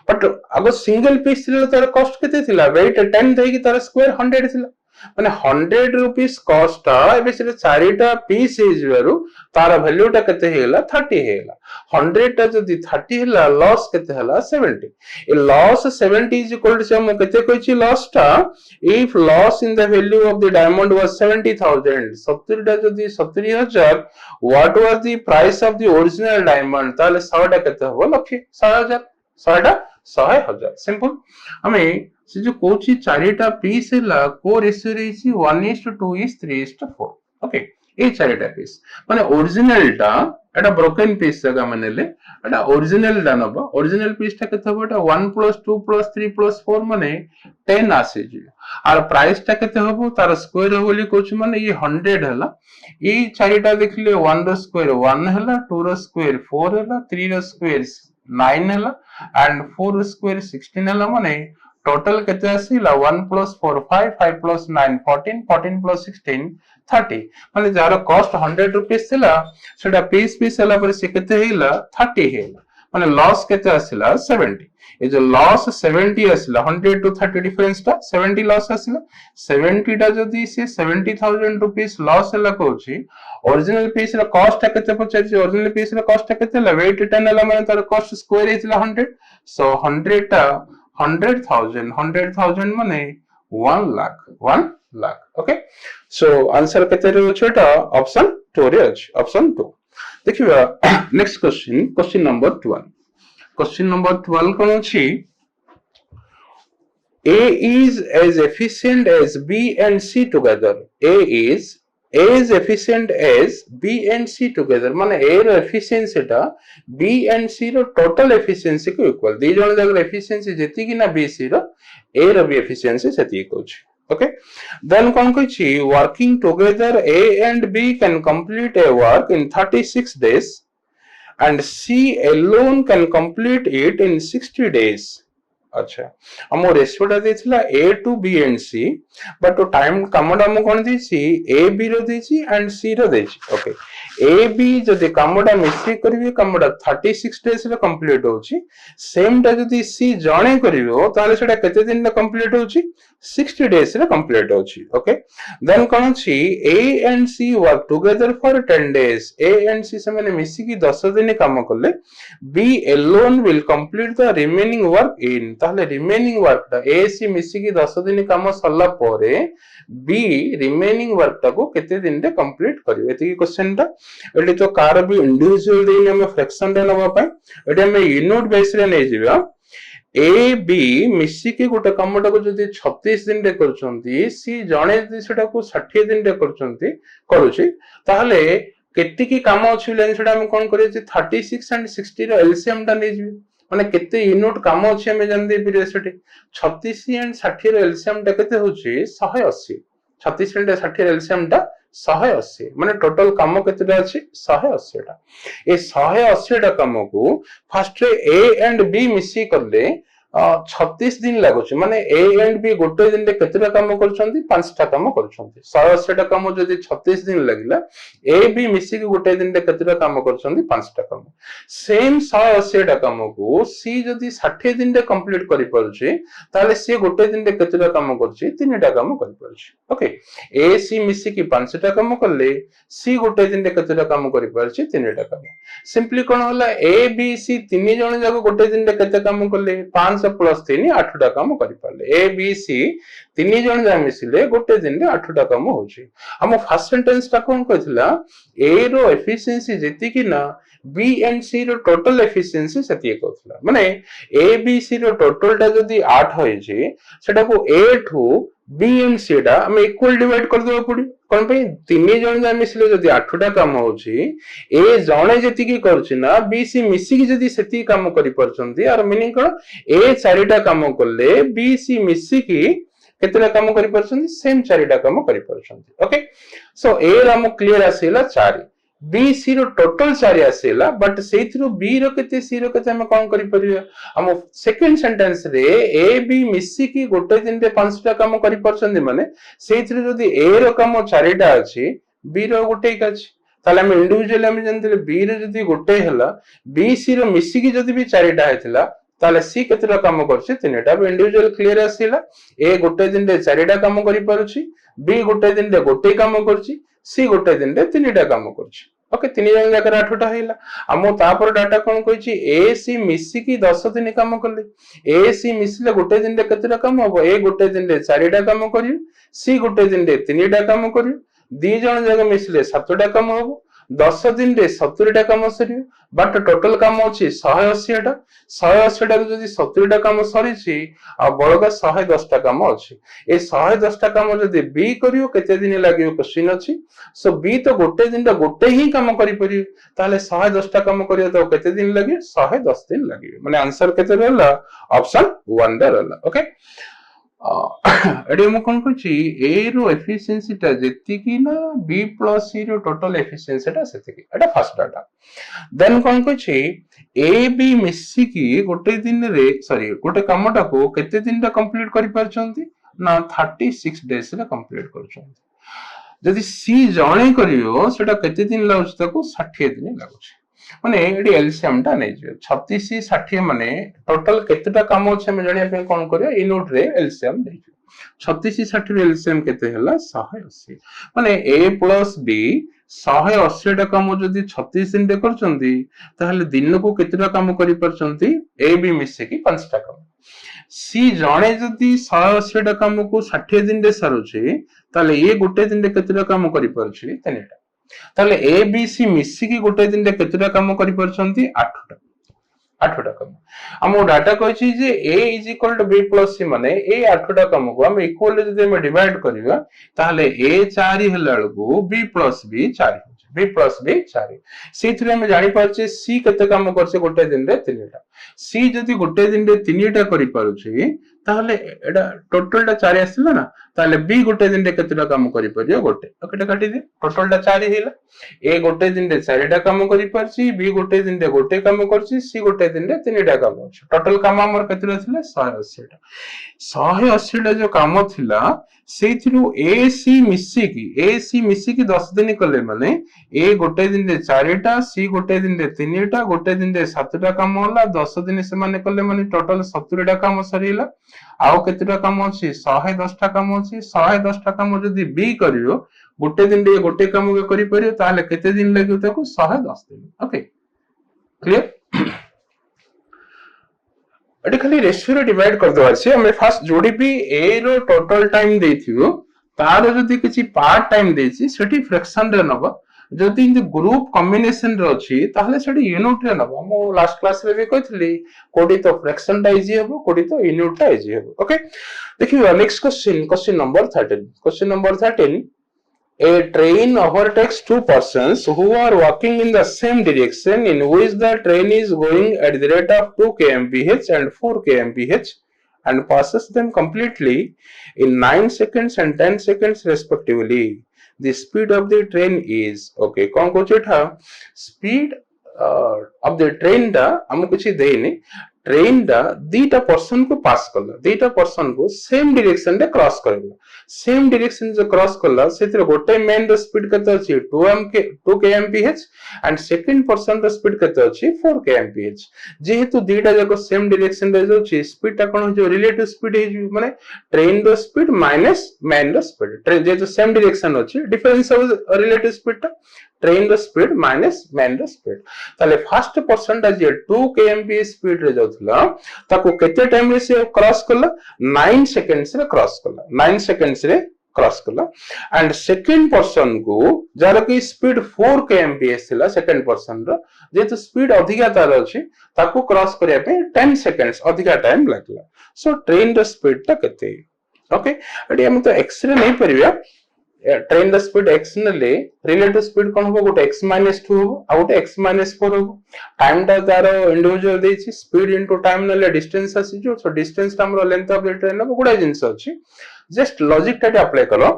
बट अगर सिंगल पीस थिला तार कॉस्ट केते थिला वेट 10 देकी तार स्क्वायर 100 थिला माने 100 रुपीस कॉस्ट एबे से चारिटा पीस हे जिवरु तार वैल्यू टा केते हेला 30 हेला 100 टा जदी 30 हेला लॉस केते हेला 70 ए लॉस 70 इज इक्वल टू हम केते कहछि लॉस टा if loss in the value of the diamond was 70000 70 टा जदी 70000 what was the price of the original diamond ताले 100 टा केते हो लक्ष्य 100000 100 टा 100000 सिंपल हमें से जो कोची चारिटा पीस है को रेशियो रही 1:2:3:4 ओके ए चारिटा पीस माने ओरिजिनल टा एटा ब्रोकन पीस जगह मानेले एटा ओरिजिनल टा नबा ओरिजिनल पीस टा केते होबा एटा 1 + 2 + 3 + 4 माने 10 आसे जी आर प्राइस टा केते होबो तार स्क्वायर होली कोच माने ये 100 हला ए चारिटा देखले 1 रो स्क्वायर 1 हला 2 रो स्क्वायर 4 हला 3 रो स्क्वायर 9 हला एंड 4 रो स्क्वायर 16 हला माने टोटल केते आसीला 1 + 4 5 5 + 9 14 14 + 16 30 माने जार कॉस्ट 100 रुपीस थिला सेटा पीस पीस हला पर से केते हेला 30 हेला माने लॉस केते आसीला 70 ए जो लॉस 70 आसीला 100 टू 30 डिफरेंस टा 70 लॉस आसीला 70 टा जदी से 70000 रुपीस लॉस हला कोची ओरिजिनल पीस रा कॉस्ट टा केते पचार ओरिजिनल पीस रा कॉस्ट टा केते ला वेट 10 हला माने तार कॉस्ट स्क्वायर हेला 100 सो 100 टा 100,000 माने 1 लाख ओके सो आंसर केते रहउ छटा ऑप्शन 2 रे अछि ऑप्शन 2 देखिबा next question number 12 question number 12 कोन अछि A is as efficient as B and C together A is as efficient as B and C together माने A रो efficiency टा B and C रो total efficiency को equal दी जण जगर efficiency जेती कि ना B C रो A रो भी efficiency सेती कोछ ओके देन कोन कहछि working together A and B can complete a work in 36 days and C alone can complete it in 60 days अच्छा हम रेशियो टा देथिला A to B and C but तो time कामडा हम कोन देछि A B रो देछि and C रो देछि okay A B जदि कामडा मिसी करबे कामडा 36 डेज रे कंप्लीट होछि सेम टा जदि C जणे करबो ताले सेटा केते दिन रे कंप्लीट होछि 60 डेज रे कंप्लीट होछि ओके देन कोन छी A and C work together for 10 days A and C से माने मिसी की 10 दिन काम करले B alone will complete the remaining work in ताहले रिमेनिंग वर्क टा ए सी मिसी की 10 दिन काम सरला परे बी रिमेनिंग वर्क टा को केते दिन रे कंप्लीट करिवे एति क्वेश्चन टा एटी तो कार भी इंडिविजुअल देइन हम फ्रैक्शन रे नबा पय एटी हम यूनिट बेस रे नै जिबा ए बी मिसी की गोटे काम टा को जदी 36 दिन रे करछंती सी जणे जदी सेटा को 60 दिन रे करछंती करूची ताहले केति की काम अछि लेन सेटा हम कोन करियै जे 36 एंड 60 रो एलसीएम टा नै जिबे माने केते यूनिट काम अछि हमें जान दे पिरियड सेठी 36 एंड 60 रो एलसीएम टा केते होछि 180 36 एंड 60 रो एलसीएम टा 180 माने टोटल काम केतेटा अछि 180 टा ए 180 टा काम को first ray A and B मिसी करले 36 दिन लागुछि माने ए एंड बी गोटे दिन रे केतेटा काम करछंती 5टा काम करछंती 180 टा काम जदी 36 दिन लागिला ए बी मिसी के गोटे दिन रे केतेटा काम करछंती 5टा काम सेम 180 टा काम को सी जदी 60 दिन रे कंप्लीट करि परछि ताले सी गोटे दिन रे केतेटा काम करछि 3टा काम करि परछि ओके ए सी मिसी की 5टा काम करले सी गोटे दिन रे केतेटा काम करि परछि 3टा काम सिंपली कोन होला ए बी सी तीन जण जाको गोटे दिन रे केते काम करले 5 प्लस 3 8 टा काम करि पाले ए बी सी तीन जण जा मिसिले गोटे दिन रे 8 टा काम होछि हम फर्स्ट सेंटेंस टा कोन कहथिला ए रो एफिशिएंसी जेति कि ना बी एंड सी रो टोटल एफिशिएंसी सेति कहथिला माने ए बी सी रो टोटल टा जदी 8 होय छै सेटा को ए ठू बी एंड सी टा हम इक्वल डिवाइड कर देबो पड़ी कोन पे तीन जण जा मिसिले जदी 8 टा काम होछि ए जणे जेति की करछि ना बी सी मिसी की जदी सेति काम करि परछंती आर मीनिंग कोन ए 4टा काम करले बी सी मिसी की केतेटा काम करि परछंती सेम 4टा काम करि परछंती ओके सो ए राम क्लियर आसीला 4 बी सी रो टोटल 4 आसीला बट सेथिरो बी रो केते सी रो केते हम कोन करि परिया हम सेकंड सेंटेंस रे ए बी मिसी की गोटे दिन रे 5टा काम करि परछंती माने सेथिरो जदी ए रो काम 4टा अछि बी रो गोटे का अछि ताले हम इंडिविजुअली हम जानथिले बी रो जदी गोटे हला बी सी रो मिसी की जदी भी 4टा हेतिला ताले सी केतेटा काम करछि तीनटा इंडिविजुअल क्लियर आसीला ए गोटे दिन रे चारिटा काम करि पारुछि बी गोटे दिन रे गोटे काम करछि सी गोटे दिन रे तीनटा काम करछि ओके तीन जन जाकर 8टा हैला हम तापर डाटा कोन कहिछि ए सी मिसी की 10 दिन काम करले ए सी मिसले गोटे दिन रे केतेटा काम हबो ए गोटे दिन रे चारिटा काम करियो सी गोटे दिन रे तीनटा काम करियो दी जन जग मिसले 7टा काम हबो 10 दिन रे 70टा काम सरियो बट टोटल काम अछि 180टा 180टा जदि 70टा काम सरिछि आ बळगा 110टा काम अछि ए 110टा काम जदि बी करियो केते दिन लागियो क्वेश्चन अछि सो बी तो गोटे दिन रे गोटे ही काम करि परियो ताले 110टा काम करियो तो केते दिन लागि 110 दिन लागि माने आंसर केते रहला ऑप्शन 1 रे रहला ओके एडे मु कोन कहछि ए रो एफिशिएंसी ता जेति की ना बी प्लस सी रो टोटल एफिशिएंसी ता सेति की एटा फर्स्ट डाटा देन कोन कहछि ए बी मिसी की गोटे दिन रे सॉरी गोटे कामटा को केते दिन ता कंप्लीट करि परछंती ना 36 डेज रे कंप्लीट करछंती जदि सी जणे करियो सेटा केते दिन लागछ ताको 60 दिन लागछ माने एडी एलसीएम टा नै जे 36 60 माने टोटल केतेटा काम अछि हम जणिया पे कोन करियो इ नोट रे एलसीएम नै 36 60 रे एलसीएम केते हला 180 माने ए प्लस बी 180 टा काम जदि 36 दिन रे करचंती ताहले दिन को केतेटा काम करि परचंती ए बी मिसे की 5 टा काम सी जणे जदि 180 टा काम को 60 दिन रे सारुछि ताहले ए गोटे दिन रे केतेटा काम करि परछि तनेटा ताले ए बी सी मिसी की गोटे दिन रे केतेटा काम करि परछंती 8टा काम हम data कहछि J a = b + c माने ए 8टा काम को हम इक्वल जदि हम डिवाइड करिवा ताले a 4 हला लगु b + b 4 b + b 4 सेथरे हम जानि परछे c केते काम करछे गोटे दिन रे 3टा c जदि गोटे दिन रे 3टा करि पारुछि ताले एडा टोटल टा 4 आसिला ना ताले b गोटे दिन रे केतेटा काम करि परियो गोटे ओकेटा काटि दे टोटल टा 4 हेला a गोटे दिन रे 4टा काम करि परछि b गोटे दिन रे गोटे काम करछि c गोटे दिन रे 3टा काम करछि टोटल काम हमर केतेटा थिला 180 टा जो काम थिला सेथिरु a c मिसी की 10 दिन कले माने a गोटे दिन रे 4टा c गोटे दिन रे 3टा गोटे दिन रे 7टा काम होला 10 दिन से माने कले माने टोटल 70टा काम सरीला आउ केतेटा काम अछि 110टा काम अछि 110टा काम जदि बी करियो गोटे दिन रे गोटे काम के करि परियो ताले केते दिन लागियो ताको 110 दिन ओके क्लियर एटी खाली रेशियो रे डिवाइड कर दवा छै हम फर्स्ट जोडी भी ए रो टोटल टाइम देथियो तार जदि किछि पार्ट टाइम देछि सेठी फ्रैक्शन रे नबा जदि इन ग्रुप कॉम्बिनेशन रे अछि ताहले सेठी यूनिट रे नबा हम लास्ट क्लास रे भी कहथली कोडी तो फ्रैक्शन टा इजी हेबो कोडी तो यूनिट टा इजी हेबो ओके देखियो next question number 13 question number 13 A train overtakes two persons who are walking in the same direction in which the train is going at the rate of 2 kmph and 4 kmph and passes them completely in 9 seconds and 10 seconds respectively. The speed of the train is okay. कौन कुछ था speed of the train दा हम कुछ देनी train दा दीटा person को पास करला दीटा पर्सन को सेम डायरेक्शन रे क्रॉस करला सेम डायरेक्शन जो क्रॉस करला सेतिर गोटे मेन रो स्पीड केते अछि 2 kmph एंड सेकंड पर्सन रो स्पीड केते अछि 4 kmph जेहेतु दीटा जाको सेम डायरेक्शन रे जो स्पीड ता कोन जो रिलेटिव स्पीड हे माने ट्रेन रो स्पीड माइनस मेन रो स्पीड ट्रेन जे जो सेम डायरेक्शन अछि डिफरेंस ऑफ रिलेटिव स्पीड ता ट्रेन रो स्पीड माइनस मेन रो स्पीड ताले फर्स्ट पर्सन ता जे 2 kmph स्पीड रे जाउथला ताको केते टाइम रे से क्रॉस करला 9 सेकंड्स रे क्रॉस करला 9 सेकंड्स रे क्रॉस करला एंड सेकंड पर्सन को जार की स्पीड 4 kmph थिला सेकंड पर्सन रो जे तो स्पीड अधिका तार अछि ताको क्रॉस करिया पे 10 सेकंड्स अधिका टाइम लागला सो ट्रेन रो स्पीड ता केते ओके एडी हम तो एक्स रे नहीं परिया ट्रेन द स्पीड x नले रिलेटिव स्पीड कोन हो गोटे x - 2 हो आ गोटे x - 4 हो टाइम ता तार इंडिविजुअल देछि स्पीड इनटू टाइम नले डिस्टेंस आसी जो सो डिस्टेंस ता हमरो लेंथ ऑफ द ट्रेन हो गुडा जिंस अछि जस्ट लॉजिक ता अप्लाई करो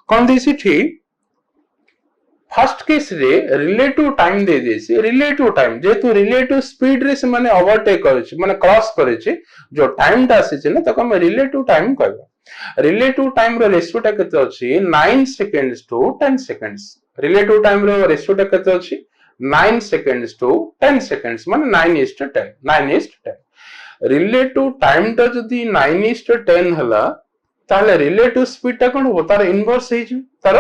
कोन देछि ठी फर्स्ट केस रे रिलेटिव टाइम दे देछि रिलेटिव टाइम जेतु रिलेटिव स्पीड रे से माने ओवरटेक करछि माने क्रॉस करछि जो टाइम ता आसी छै ना तको हम रिलेटिव टाइम कहबो रिलेटिव टाइम रो रेशियो ता केते अछि 9 seconds to 10 seconds relative time रो रेशियो ता केते अछि 9 सेकंड्स टू 10 सेकंड्स माने 9:10 9:10 रिलेटिव टाइम टा जदी 9:10 हला ताले रिलेटिव स्पीड टा कोन हो तार इनवर्स हे तार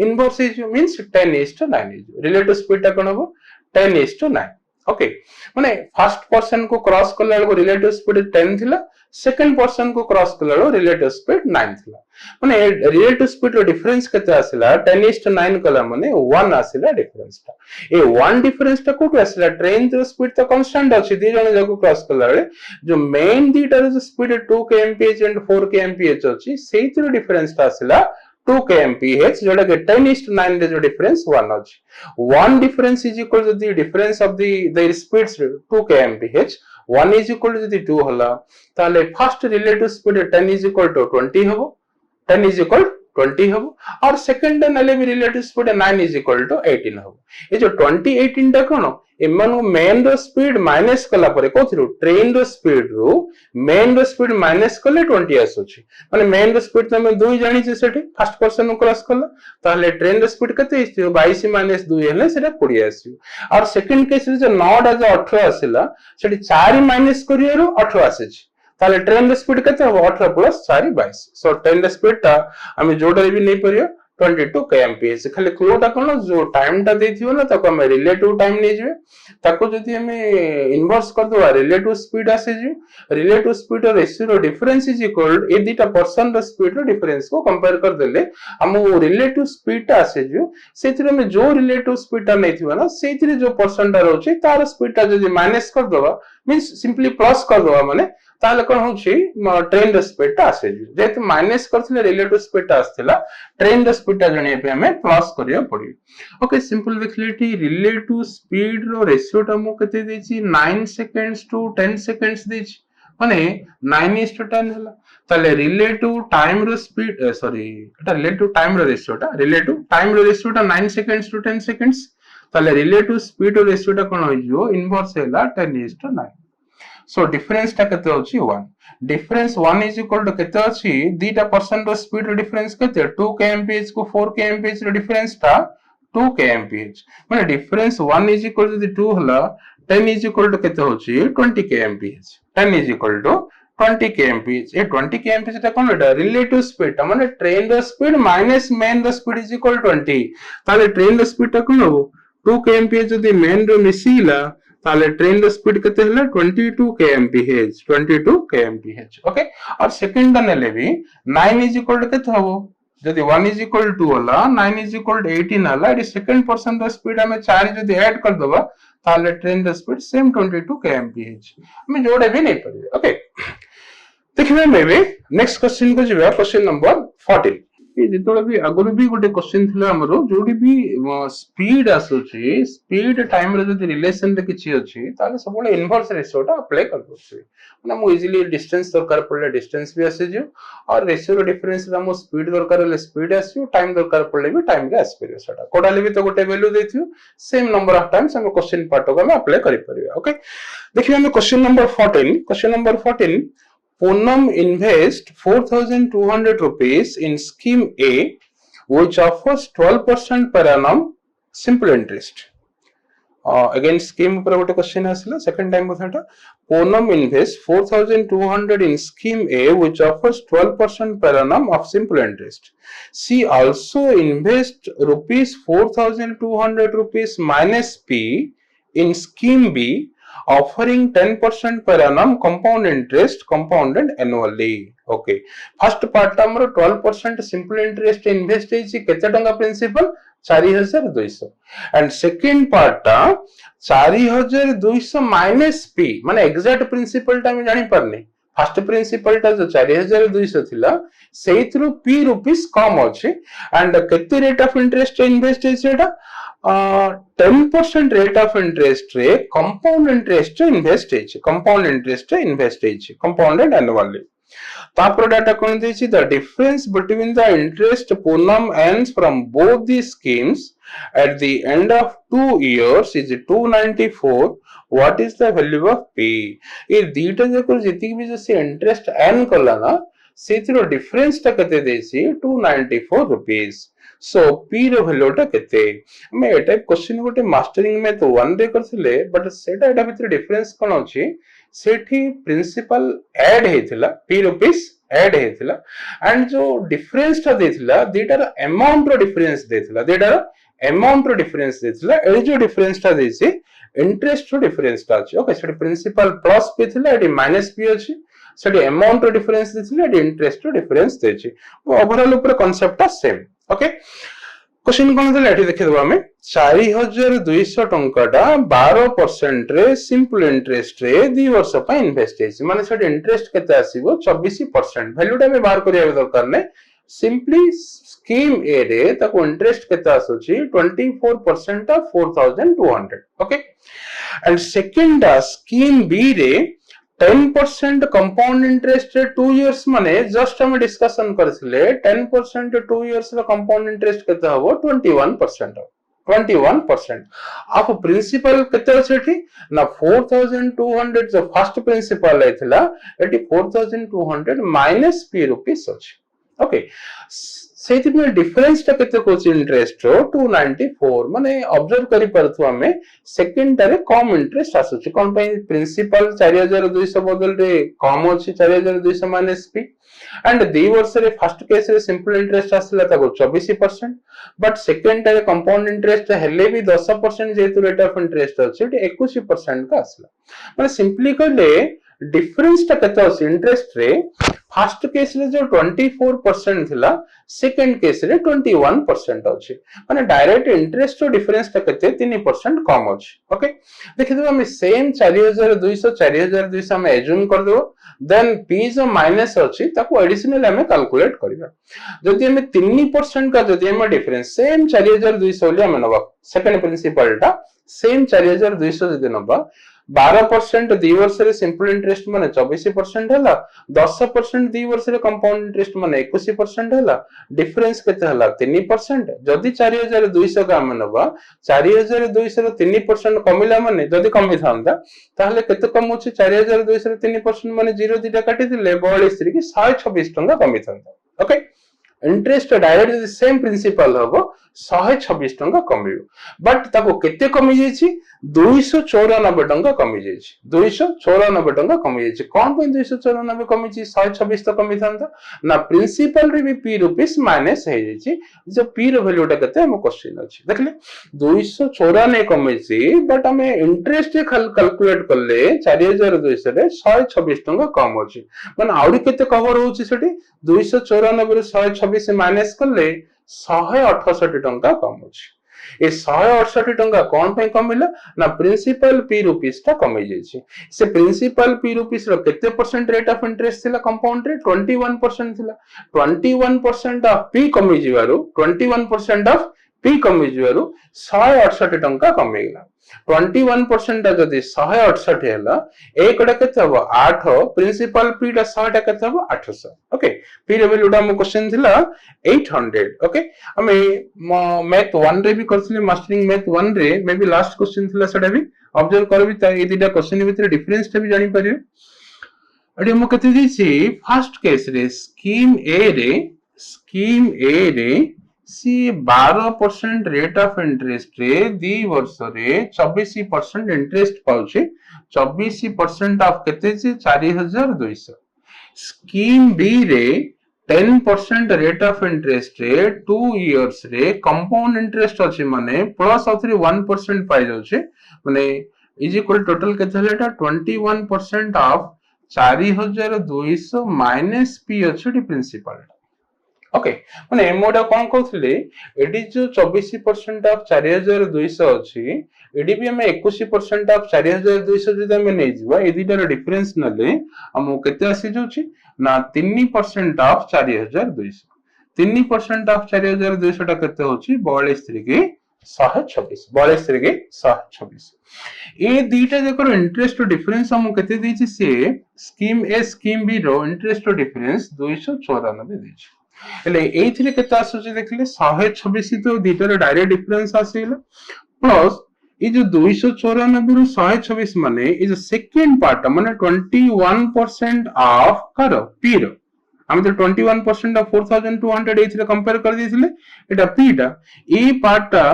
इनवर्स हे मींस 10:9 रिलेटिव स्पीड टा कोन हो 10:9 ओके माने फर्स्ट पर्सन को क्रॉस करला बेलको रिलेटिव स्पीड 10 थिला सेकंड पर्सन को क्रॉस करला बेलको रिलेटिव स्पीड 9 थिला माने रिलेटिव स्पीड रो डिफरेंस केते आसिला 10:9 कला माने 1 आसिला डिफरेंस ता ए 1 डिफरेंस ता कोटो आसिला ट्रेन रो स्पीड तो कांस्टेंट अछि दी जने जाको क्रॉस करला बेले जो मेन दीटा रो स्पीड 2 kmph एंड 4 kmph अछि सेहि रो डिफरेंस ता आसिला 2 kmph जोटा के 10:9 रे जो डिफरेंस 1 अछि 1 difference is equal to the difference of the speeds 2 kmph 1 is equal to the 2 होला ताले first relative speed 10 is equal to 20 हबो 10 is equal 20 हबो और सेकंड नले भी relative speed 9 is equal to 18 हबो ए जो 20 18 टा कोन एमन मेन रो स्पीड माइनस कला परे कोथिरु ट्रेन रो स्पीड रो मेन रो स्पीड माइनस कले 20 आसुची माने मेन रो स्पीड तमे 2 जानि छै सेठी फर्स्ट पर्सन को क्रॉस कला ताले ट्रेन रो स्पीड कते आइयो 22 - 2 हेले सेटा 20 आसियो और सेकंड केस रे जो 9 टा जो 18 आसिला सेठी 4 माइनस करियरो 18 आसीची ताले ट्रेन रो स्पीड कते हो 18 + 4 22 सो ट्रेन रो स्पीड ता हमें जोडरे भी नहीं परियो 22 kmph खाली क्लू ता कोन जो टाइम ता देथियो ना ताको हम रिलेटिव टाइम नै जेबे ताको जदी हमें इनवर्स कर दो रिलेटिव स्पीड आसे जे रिलेटिव स्पीड और रेशियो रो डिफरेंस इज इक्वल ए दीटा पर्सन रो स्पीड रो डिफरेंस को कंपेयर कर देले हम रिलेटिव स्पीड ता आसे जे सेथिरे में जो रिलेटिव स्पीड ता नैथिबा ना सेथिरे जो पर्सन ता रहउची तार स्पीड ता जदी माइनस कर दवा मींस सिंपली प्लस कर दवा माने ताले कोन होची ट्रेन रो स्पीड ता आसे जेते माइनस करथिले रिलेटिव स्पीड ता आस्थिला ट्रेन रो स्पीड ता जणिया पे हमें प्लस करिया पड़ी ओके सिंपल देखलिटी रिलेटिव स्पीड रो रेशियो ता मो कते देछि 9 सेकंड्स टू 10 सेकंड्स देछि माने 9:10 हला ताले रिलेटिव टाइम रो स्पीड सॉरी एटा रिलेटिव टाइम रो रेशियो ता रिलेटिव टाइम रो रेशियो ता 9 सेकंड्स टू 10 सेकंड्स ताले रिलेटिव स्पीड रो रेशियो ता कोन होइजो इनवर्स हैला 10:9 सो डिफरेंस ता कते होची 1 डिफरेंस 1 इज इक्वल टू कते अछि दीटा पर्सन रो स्पीड रो डिफरेंस कते 2 kmph को 4 kmph रो डिफरेंस ता 2 kmph माने डिफरेंस 1 इज इक्वल टू 2 हला 10 इज इक्वल टू कते होची 20 kmph 10 is equal to 20 kmph ए 20 kmph ता कोन एटा रिलेटिव स्पीड ता माने ट्रेन रो स्पीड माइनस मेन रो स्पीड इज इक्वल 20 ताले ट्रेन रो स्पीड ता कोन हो 2 kmph जदी मेन रो मिसिला ताले ट्रेन रो स्पीड कते हला 22 kmph ओके और सेकंड नेले भी 9 इज इक्वल टू कते हबो जदी 1 इज इक्वल टू होला 9 इज इक्वल टू 18 होला एडी सेकंड पर्सन रो स्पीड हमें 4 जदी ऐड कर दबा ताले ट्रेन रो स्पीड सेम 22 kmph हमें जोड़े भी नहीं पड़े ओके देखिबे मे भी नेक्स्ट क्वेश्चन को जिबा क्वेश्चन नंबर 14 ए जेतोले भी अगुर भी गोटे क्वेश्चन थिला हमरो जोडी भी स्पीड आसुची स्पीड टाइम रे जदी रिलेशन रे किछि अछि ताले सबले इनवर्स रेशियो ता अप्लाई कर दोछि माने मु इजीली डिस्टेंस दरकार पड़ले डिस्टेंस भी आसे जो और रेशियो रो डिफरेंस रे मु स्पीड दरकार ले स्पीड आसियो टाइम दरकार पड़ले भी टाइम रे आस्पिरियो सेटा कोडाले भी तो गोटे वैल्यू देथियो सेम नंबर ऑफ टाइम्स हम क्वेश्चन पार्ट को हम अप्लाई करि परिबा ओके देखिए हम question number 14 Poonam invest 4,200 rupees in scheme A, which offers 12% per annum simple interest. Again, scheme पर ଗୋଟେ question ଆସିଲା second time कथाटा Poonam invest 4,200 in scheme A, which offers 12% per annum of simple interest. She also invest rupees 4,200 rupees minus P in scheme B, offering 10% per annum compound interest compounded annually okay first part हमरो 12% simple interest invest हेची केते टंका principal 4200 and second part ता 4200 minus p माने exact principal ता हम जानि परनी first principle ता जो 4200 थिला सेइथरु p रुपीस कम अछि and केते रेट ऑफ इंटरेस्ट इन्वेस्ट हेची एटा 10% rate of interest रे compound interest invest हेची compound interest invest हेची compounded annually तापर डाटा कोन देछि the difference between the interest Poonam earns from both the schemes at the end of 2 years is 294 what is the value of p ए दीटा जको जति भी जे interest earn करला ना सेथिरो difference ता कते देछि 294 रुपीस सो p रो वैल्यू ता केते हम ए टाइप क्वेश्चन गोटे मास्टरिंग में तो 1 रे करथिले बट सेटा एटा भितर डिफरेंस कोन अछि सेठी प्रिंसिपल ऐड हेथिला p रुपीस ऐड हेथिला एंड जो डिफरेंस टा देथिला देटार अमाउंट रो डिफरेंस देथिला देटार अमाउंट रो डिफरेंस देथिला ए जो डिफरेंस टा देछि इंटरेस्ट रो डिफरेंस टा अछि ओके सेठी प्रिंसिपल प्लस p थिला एटी माइनस p अछि सेठी अमाउंट रो डिफरेंस देथिला एटी इंटरेस्ट रो डिफरेंस देछि ओवरऑल ऊपर कांसेप्ट टा सेम ओके क्वेश्चन कोन देला एठी देखि दबा हमें 4200 टंकाटा 12% रे सिंपल इंटरेस्ट रे 2 वर्ष पय इन्वेस्ट हेछि माने सेठी इंटरेस्ट केते आसीबो 24% वैल्यूटा में बाहर करिया दरकार नै सिंपली स्कीम ए रे ताको इंटरेस्ट केते आसुची 24% of 4200 okay and second scheme B रे 10% कंपाउंड इंटरेस्ट 2 इयर्स माने जस्ट हम डिस्कशन करथिले 10% 2 इयर्स रो कंपाउंड इंटरेस्ट केते हबो 21% 21% ऑफ प्रिंसिपल केते अछि ना 4200 जो फर्स्ट प्रिंसिपल आइथिला एटी 4200 माइनस p रुपीस अछि ओके सेति में डिफरेंस ता केते कोच इंटरेस्ट रो 294 माने ऑब्जर्व करि परथु हमें सेकंड टारे कम इंटरेस्ट आसुची कोन पय प्रिंसिपल 4200 बदल रे कम अछि 4200 माइनस p एंड 2 वर्ष रे फर्स्ट केस रे सिंपल इंटरेस्ट आसला ताको 24% but second Tare compound interest हेले भी 10% जेतु रेट ऑफ इंटरेस्ट अछि 21% का आसला माने सिंपली कहले डिफरेंस ता केते अछि इंटरेस्ट रे फर्स्ट केस रे जो 24% थिला सेकंड केस रे 21% अछि माने डायरेक्ट इंटरेस्ट रो डिफरेंस ता केते 3% कम अछि ओके देखि दबा हम सेम 4200 4200 हम एज्यूम कर देबो देन p जो माइनस अछि ताको एडिशनल हम कैलकुलेट करबा जदि हम 3% का जदि हम डिफरेंस सेम 4200 ले हम नबा सेकंड प्रिंसिपल टा सेम 4200 जदि नबा 12% 2 वर्ष रे सिंपल इंटरेस्ट माने 24% हला 10% 2 वर्ष रे कंपाउंड इंटरेस्ट माने 21% हला डिफरेंस केते हला 3% जदि 4200 का मनबा 4200 रे 3% कमिला माने जदि कमी थांदा ताहले केते कम होछि 4200 रे 3% माने 0 दिटा काटि दिले 42 रे 126 टंका कमी थांदा okay interest direct same principal हबो 126 टंका कमियो बट ताको केते कमी जाईछि 294 टंका कमी जाईछि 294 टंका कमी जाईछि कोन पे 294 कमी छि 126 तो कमी थांता ना प्रिंसिपल रे भी p रुपीस माइनस हे जाईछि जो p रो वैल्यूटा केते हम क्वेश्चन अछि देखले 294 कमी छि बट हमें इंटरेस्ट कैलकुलेट करले 4200 रे 126 टंका कम अछि माने आउरी केते कवर होछि सेठी 294 रे 126 माइनस करले 168 टंका कम अछि ए 168 टंका कोन पे कमिला ना प्रिंसिपल p रुपीस ता कमी जाईछि से प्रिंसिपल p रुपीस रो केते परसेंट रेट ऑफ इंटरेस्ट थिला कंपाउंड रे 21% थिला 21% ऑफ p कमी जिवारो 21% ऑफ p कमी जिवारो 168 टंका कमी गेला 21% जदि 168 हैला एकटा केते हबो 8 प्रिंसिपल p टा 100 टा केते हबो 800 ओके p रे वैल्यूटा हम क्वेश्चन थिला 800 ओके हमें मैथ 1 रे भी करथिले मास्टरिंग मैथ 1 रे मे बी लास्ट क्वेश्चन थिला सेटा भी ऑब्जर्व करबी त ए दिटा क्वेश्चन भीतर डिफरेंस टा भी जानि परियो अडी हम केते दिछि फर्स्ट केस रे स्कीम ए रे सी 12% रेट ऑफ इंटरेस्ट रे 2 वर्ष रे 24% इंटरेस्ट पाउछि 24% ऑफ केते छि 4200 स्कीम बी रे 10% रेट ऑफ इंटरेस्ट रे 2 इयर्स रे कंपाउंड इंटरेस्ट अछि माने प्लस और 1% पाइ जाउछि माने इज इक्वल टोटल केते हलेटा 21% ऑफ 4200 माइनस p अछि प्रिंसिपल ओके माने मोडा कोन कहथले एडी जो 24% ऑफ 4200 अछि एडी भी हमें 21% ऑफ 4200 जदि हमें नै जिवा ए दिटार डिफरेंस नले हम केते आसी जोछि ना 3% ऑफ 4200 3% ऑफ 4200 टा केते होछि 42 के 126 42 के 126 ए दीटा जकर इंटरेस्ट डिफरेंस हम केते दैछि से स्कीम ए स्कीम बी रो इंटरेस्ट डिफरेंस 294 दैछि એટલે એથરે કેતા આસુଛି ଦେଖିଲେ 126 તો દીટાର डायरेक्ट डिफरेंस आसीला प्लस ये जो 294 ରୁ 126 माने ये जो सेकंड पार्ट माने 21% ऑफ करो p रो हम तो 21% ऑफ 4200 एथरे कंपेयर कर दिथिले एटा p टा ए पार्ट टा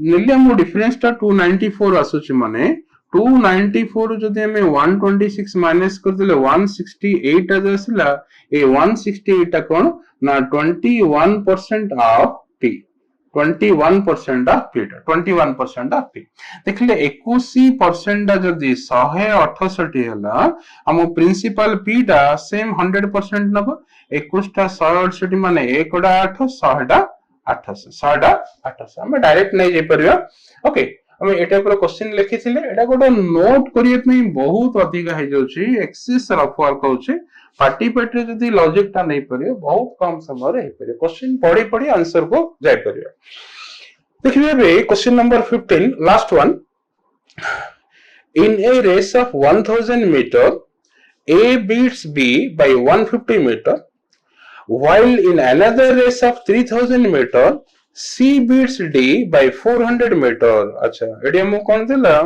नेले हम डिफरेंस टा 294 आसुची माने 294 जदि हमें 126 माइनस कर देले 168 आज आसला ए 168 टा कोन ना 21% of T 21% of T 21% of T देखले 21% जदि 168 हला हम प्रिंसिपल पी टा सेम 100% नबो 21 टा 168 माने 1 टा 8 100 टा 800 हम डायरेक्ट नहीं जे परिया ओके हम एटा पर क्वेश्चन लिखि थिले एटा गोटे नोट करिया पई बहुत अधिक है जोची एक्सेस रफ वर्क होची पार्टिसिपेट रे जदी लॉजिक ता नहीं परियो बहुत कम समय रे हे परियो क्वेश्चन पढ़ी पढ़ी आंसर को जाय परियो देखिए बे question number 15 last one in a race of 1000 metre A beats B by 150 meter while in another race of 3000 meter C beats D by 400 meter अच्छा एडी हम कोन देला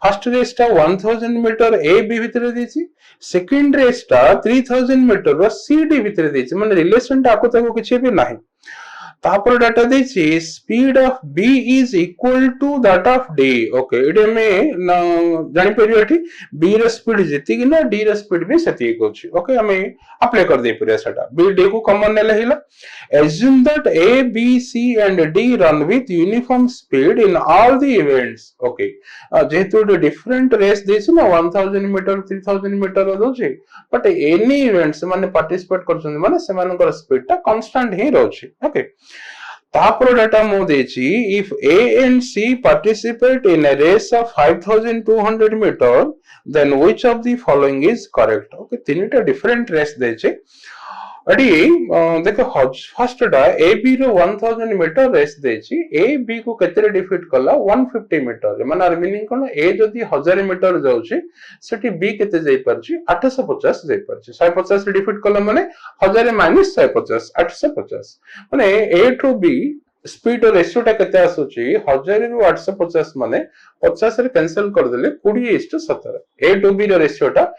फर्स्ट रेस टा 1000 मीटर A B भितरे देछि second race टा 3000 metre रो C D भितरे देछि माने रिलेशन टा आको ताको किछि भी नाही तापर डाटा देछि speed of B is equal to that of D okay एडी में जानि परियो एठी B रो स्पीड जेति कि ना D रो स्पीड भी सेति कोछि ओके हमें अप्लाई कर दे परिया सेटा B D को कॉमन नेले हिला assume that A B C and D run with uniform speed in all the events okay जेतु डिफरेंट रेस देछि ना 1000 मीटर 3000 मीटर दोछि बट एनी इवेंट्स माने पार्टिसिपेट करछन माने सेमानकर स्पीड टा कांस्टेंट ही रहछि ओके तापर डाटा मो देछि if A and C participate in a race of 5200 meter then which of the following is correct okay तीनटा डिफरेंट रेस देछि अडी देखो फर्स्ट डा ए बी रो 1000 मीटर रेस देछि ए बी को केतरे डिफीट कला 150 मीटर माने मीनिंग कोन ए जदी 1000 मीटर जाउछि सेठी बी केते जाई परछि 850 जाई परछि 150 डिफीट कला माने 1000 माइनस 150 850 माने ए टू बी स्पीड रेशियो टा केते आसुछि 1000 रु 850 माने 50 रे कैंसिल कर देले 20:17 ए टू बी रो रेशियो टा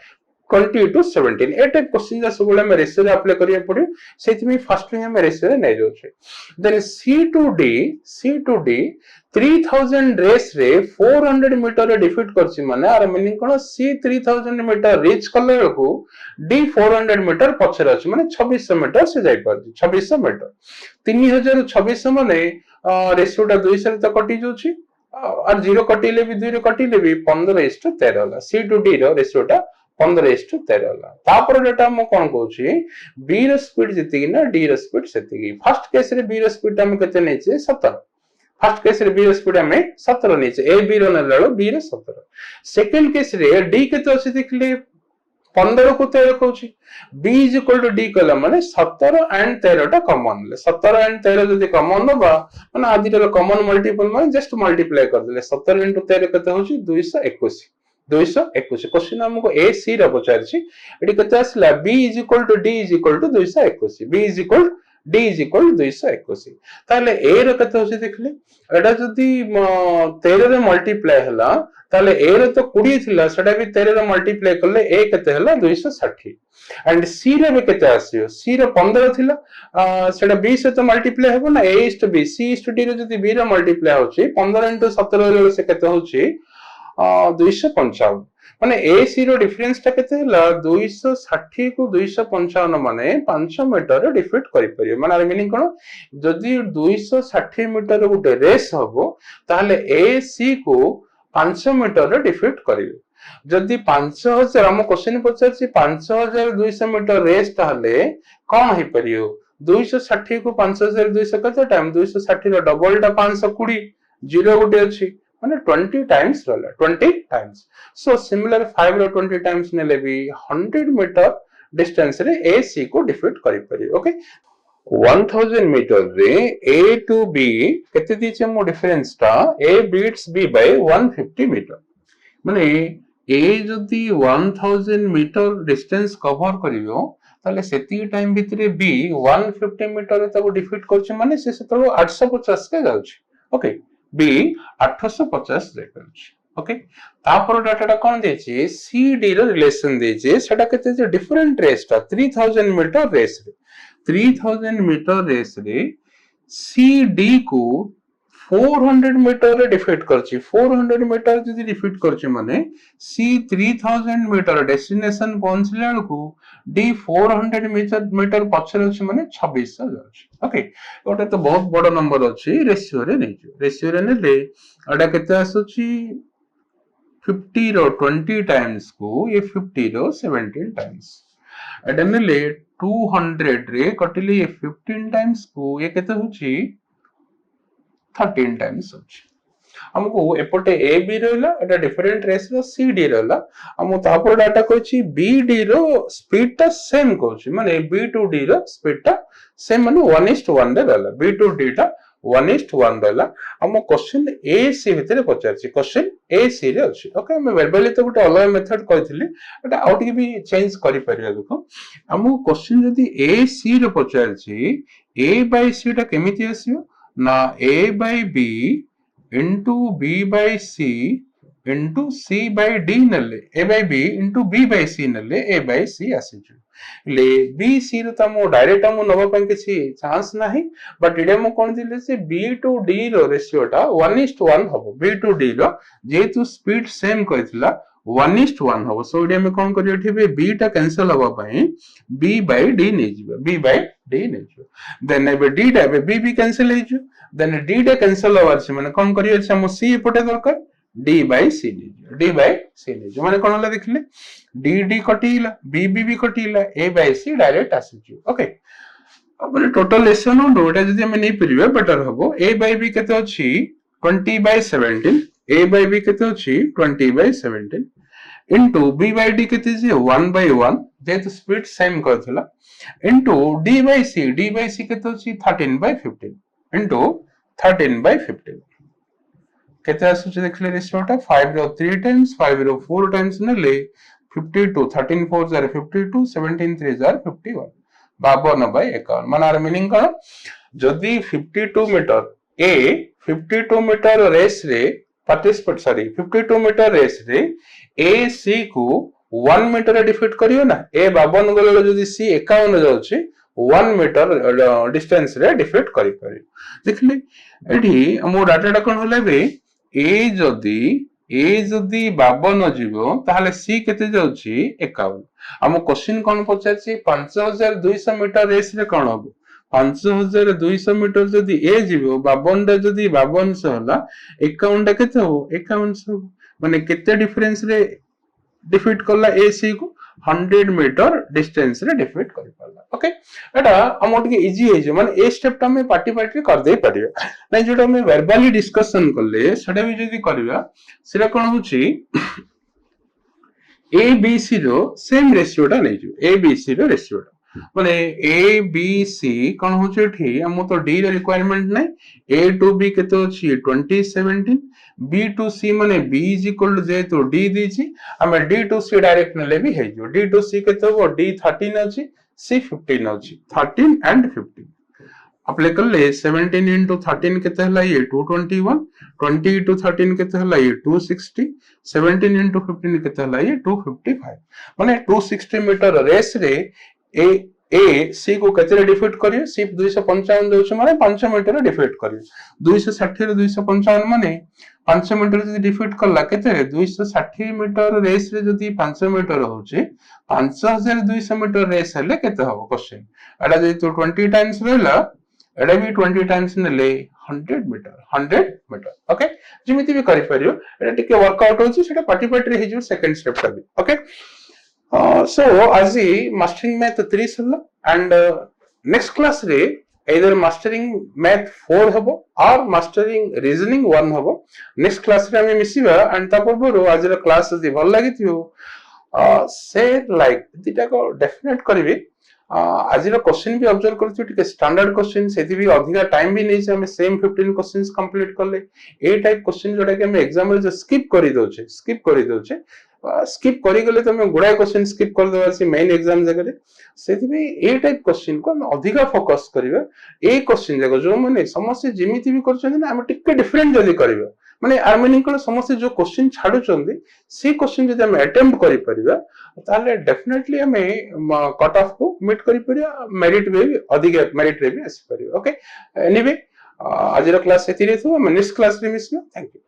20 to 17 ए टाइप क्वेश्चन जा सब में रेशियो रे अप्लाई करिया पड़ियो सेति में फर्स्ट में हम रेशियो रे नै जो छै then C to D 3000 race रे 400 मीटर रे डिफीट करछि माने आर मीनिंग कोन C 3000 मीटर रीच करले को D 400 मीटर पछरे अछि माने 2600 मीटर से जाई परछि 2600 मीटर 3026 माने रेशियो टा 200 रे त कटि जो छी और 0 कटिले भी 2 रे कटिले भी 15:13 होला C to D रो रेशियो टा 15:13 होला तापर डेटा म कोन कहूची B रो स्पीड जति ना D रो स्पीड सेति फर्स्ट केस रे B रो स्पीड हम केते नै छै 17 फर्स्ट केस रे B रो स्पीड हम 17 नै छै A B रो नललो B रो 17 सेकंड केस रे D केते अछि देखले 15 को 13 कहूची B = D कला माने 17 एंड 13 टा कॉमन ले 17 एंड 13 जदी कॉमन नबा माने आदि रो कॉमन मल्टीपल माने जस्ट मल्टीप्लाई कर देले 17 * 13 केते होची 221 221 क्वेश्चन हमको ए सी रे पचार छी एडी केते आसला B = D = 221 B = D = 221 ताले ए रे केते होची देखले एडा जदी 13 रे मल्टीप्लाई हला ताले ए रे तो 20 थिला सेटा भी 13 रे मल्टीप्लाई करले ए केते हला 260 एंड सी रे भी केते आसियो सी रे 15 थिला सेटा 20 से तो मल्टीप्लाई हेबो ना a * b c * d रे जदी b रे मल्टीप्लाई होची 15 * 17 रे से केते होची 255 माने ए सी रो डिफरेंस ता केते हला 260 को 255 माने 5 मीटर रे डिफीट करि परियो माने मीनिंग कोन जदी 260 मीटर गुटे रेस हबो ताले ए सी को 5 मीटर रे डिफीट करियो जदी 5000 हम क्वेश्चन पचारछि 5200 मीटर रेस ताले कोन हे परियो 260 को 5200 कते टाइम 260 रो डबल टा 520 जीरो गुटे अछि माने 20 टाइम्स रहला 20 टाइम्स सो सिमिलर 5 रो 20 टाइम्स नेले भी 100 मीटर डिस्टेंस रे ए सी को डिफीट करि परि ओके 1000 मीटर रे ए टू बी केते दिछे मो डिफरेंस ता A beats B by 150 metre माने ए जदी 1000 मीटर डिस्टेंस कवर करियो ताले सेती टाइम भितरे बी 150 मीटर रे तको डिफीट करछ माने से सेतो 850 के जाउछ ओके B 850 देखछ ओके तापर डाटा कोन देछि CD रो रिलेशन देछि सेटा केते जे डिफरेंट रेस ता 3000 मीटर रेस रे 3000 मीटर रेस रे CD को 400 मीटर रे डिफीट करछि 400 मीटर जदि डिफीट करछि माने सी 3000 मीटर डेस्टिनेशन पहुंचला बेलकू डी 400 मीटर पछरे अछि माने 2600 जाउछि ओके ओटा तो बहुत बड़ नंबर अछि रेशियो रे नै रेशियो रे नेले एटा केते आसुछि 50 रो 20 टाइम्स को ये 50 रो 17 टाइम्स एटा नेले 200 रे कटिले ये 15 टाइम्स को ये केते होछि 13 टाइम्स होछि हमको एपटे ए बी रहला एटा डिफरेंट रेस रो सी डी रहला हम तापर डाटा कहछि बी डी रो स्पीड ता सेम कहछि माने बी टू डी रो स्पीड ता सेम माने 1:1 रे रहला बी टू डी ता 1:1 रहला हम क्वेश्चन ए सी भितरे पचारछि क्वेश्चन ए सी रे अछि ओके हम वर्बली तो गुटे अलग मेथड कहथिली एटा आउट के भी चेंज करि परिया देखो हम क्वेश्चन जदी ए सी रे पचारछि ए बाय सी ता केमिति आसियो ना a by b into b by c into c by d नले a by b into b by c नले a by c आसीजु ले b c रो तमो डायरेक्ट हम नबा पन किछि चांस नाही बट इडे मो कोन दिले से b to d रो रेशियो टा 1:1 हबो b to d रो जेतु स्पीड सेम कहितला 1:1 हबो सो इडे में कोन करियो ठिबे b टा कैंसिल हबा पई b by d नै जिबो b by d नै जिबो देन एबे d टा एबे b भी कैंसिल हे जियो देन d टा कैंसिल हबार छै माने कोन करियो छै हम c एपटे दरकार d by c नै जियो d by c नै जियो माने कोन होला देखिले d d कटिला b b भी कटिला a by c डायरेक्ट आसी जियो ओके अपन टोटल लेसन नो एटा जदी हम नै परिबे बेटर हबो a by b केते अछि 20/17 a by b केते अछि 20/17 into b by d केते जे 1/1 जेतु स्पीड सेम करथला into d by c केते अछि 13/15 into 13/15 केते आसु जे देखले रेशियोटा 5 रो 3 टाइम्स 5 रो 4 टाइम्स नले 52 13 4 जार 52 17 3 जार 51 52/51 मानार मीनिंग कोन जदी 52 मीटर ए 52 मीटर रेस रे पार्टिसिपेट सॉरी 52 मीटर रेस रे ए सी को 1 मीटर डिफीट करियो ना ए 52 गले जदी सी 51 जाउछि 1 मीटर डिस्टेंस रे डिफीट करि पारि देखले एठी हमो डाटा कोन होला बे ए जदी 52 जीवो ताहले सी केते जाउछि 51 हम क्वेश्चन कोन पचाछि 5200 मीटर रेस रे कोन हबो 5200 मीटर जदी ए जीवो 52 टा जदी 5200 होला 51 टा केते हो 5100 माने केते डिफरेंस रे डिफीट करला ए सी को 100 मीटर डिस्टेंस रे डिफीट करि पाला ओके एटा हमो के इजी हे जे माने ए स्टेप ता में पार्टी पार्टी कर दे परिबा नै जेटा में वर्बली डिस्कशन करले सेटा भी जदी करबा सेटा कोन होची ए बी सी रो सेम रेशियो टा नै जो ए बी सी रो रेशियो टा माने ए बी सी कोन होची एठी हम तो डी रे रिक्वायरमेंट नै ए टू बी केतो अछि 2017 b to c माने b is equal to j तो d दीची हमें d to c डायरेक्ट नले भी है जो d to c केते हो d 13 अछि c 15 अछि 13 and 15 अप्लाई कर ले 17 into 13 केते हला ये 221 20 into 13 केते हला ये 260 17 into 15 केते हला ये 255 माने 260 मीटर रेस रे ए सी को केते डिफीट करियो सी 255 दोछ माने 5 मीटर डिफीट करियो 260 रे 255 माने 5 मीटर जदी डिफीट करला केते 260 मीटर रेस रे जदी 5 मीटर होचे 5200 मीटर रेस हले केते हो क्वेश्चन एटा जदी तो 20 टाइम्स रहला एटा भी 20 टाइम्स नेले 100 मीटर ओके जेमिति भी करि परियो एटा टिके वर्कआउट होची सेटा पार्टिसिपेट रे हिजो सेकंड स्टेप ता भी okay so as the mastering math 3 sala and next class re either mastering math 4 habo or mastering reasoning 1 habo next class re ame misiba and ta purbo आज रा class जदी भल लागि थियो share like दिटा को definite करिवे आज रा क्वेश्चन भी ऑब्जर्व करछु ठीक स्टैंडर्ड क्वेश्चन सेति भी अधिका टाइम भी नै छै हमें सेम 15 क्वेश्चंस कंप्लीट करले ए टाइप क्वेश्चन जोटा कि हमें एग्जाम रे स्किप करि दोछे स्किप करी गले तो मैं गुडा क्वेश्चन स्किप कर देबा से मेन एग्जाम जगह रे सेति भी ए टाइप क्वेश्चन को हम अधिका फोकस करिवे ए क्वेश्चन जगह जो माने समस्या जेमिति भी करछन ना हम टिके डिफरेंट जदी करिवे माने आर मीनिंग को समस्या जो क्वेश्चन छाडु चंदी से क्वेश्चन जदी हम अटेम्प्ट करि परिबा ताले डेफिनेटली हमें कट ऑफ को मीट करि परिया मेरिट में अधिक मेरिट रे भी आसी परियो ओके एनीवे आज क्लास ये थैंक यू।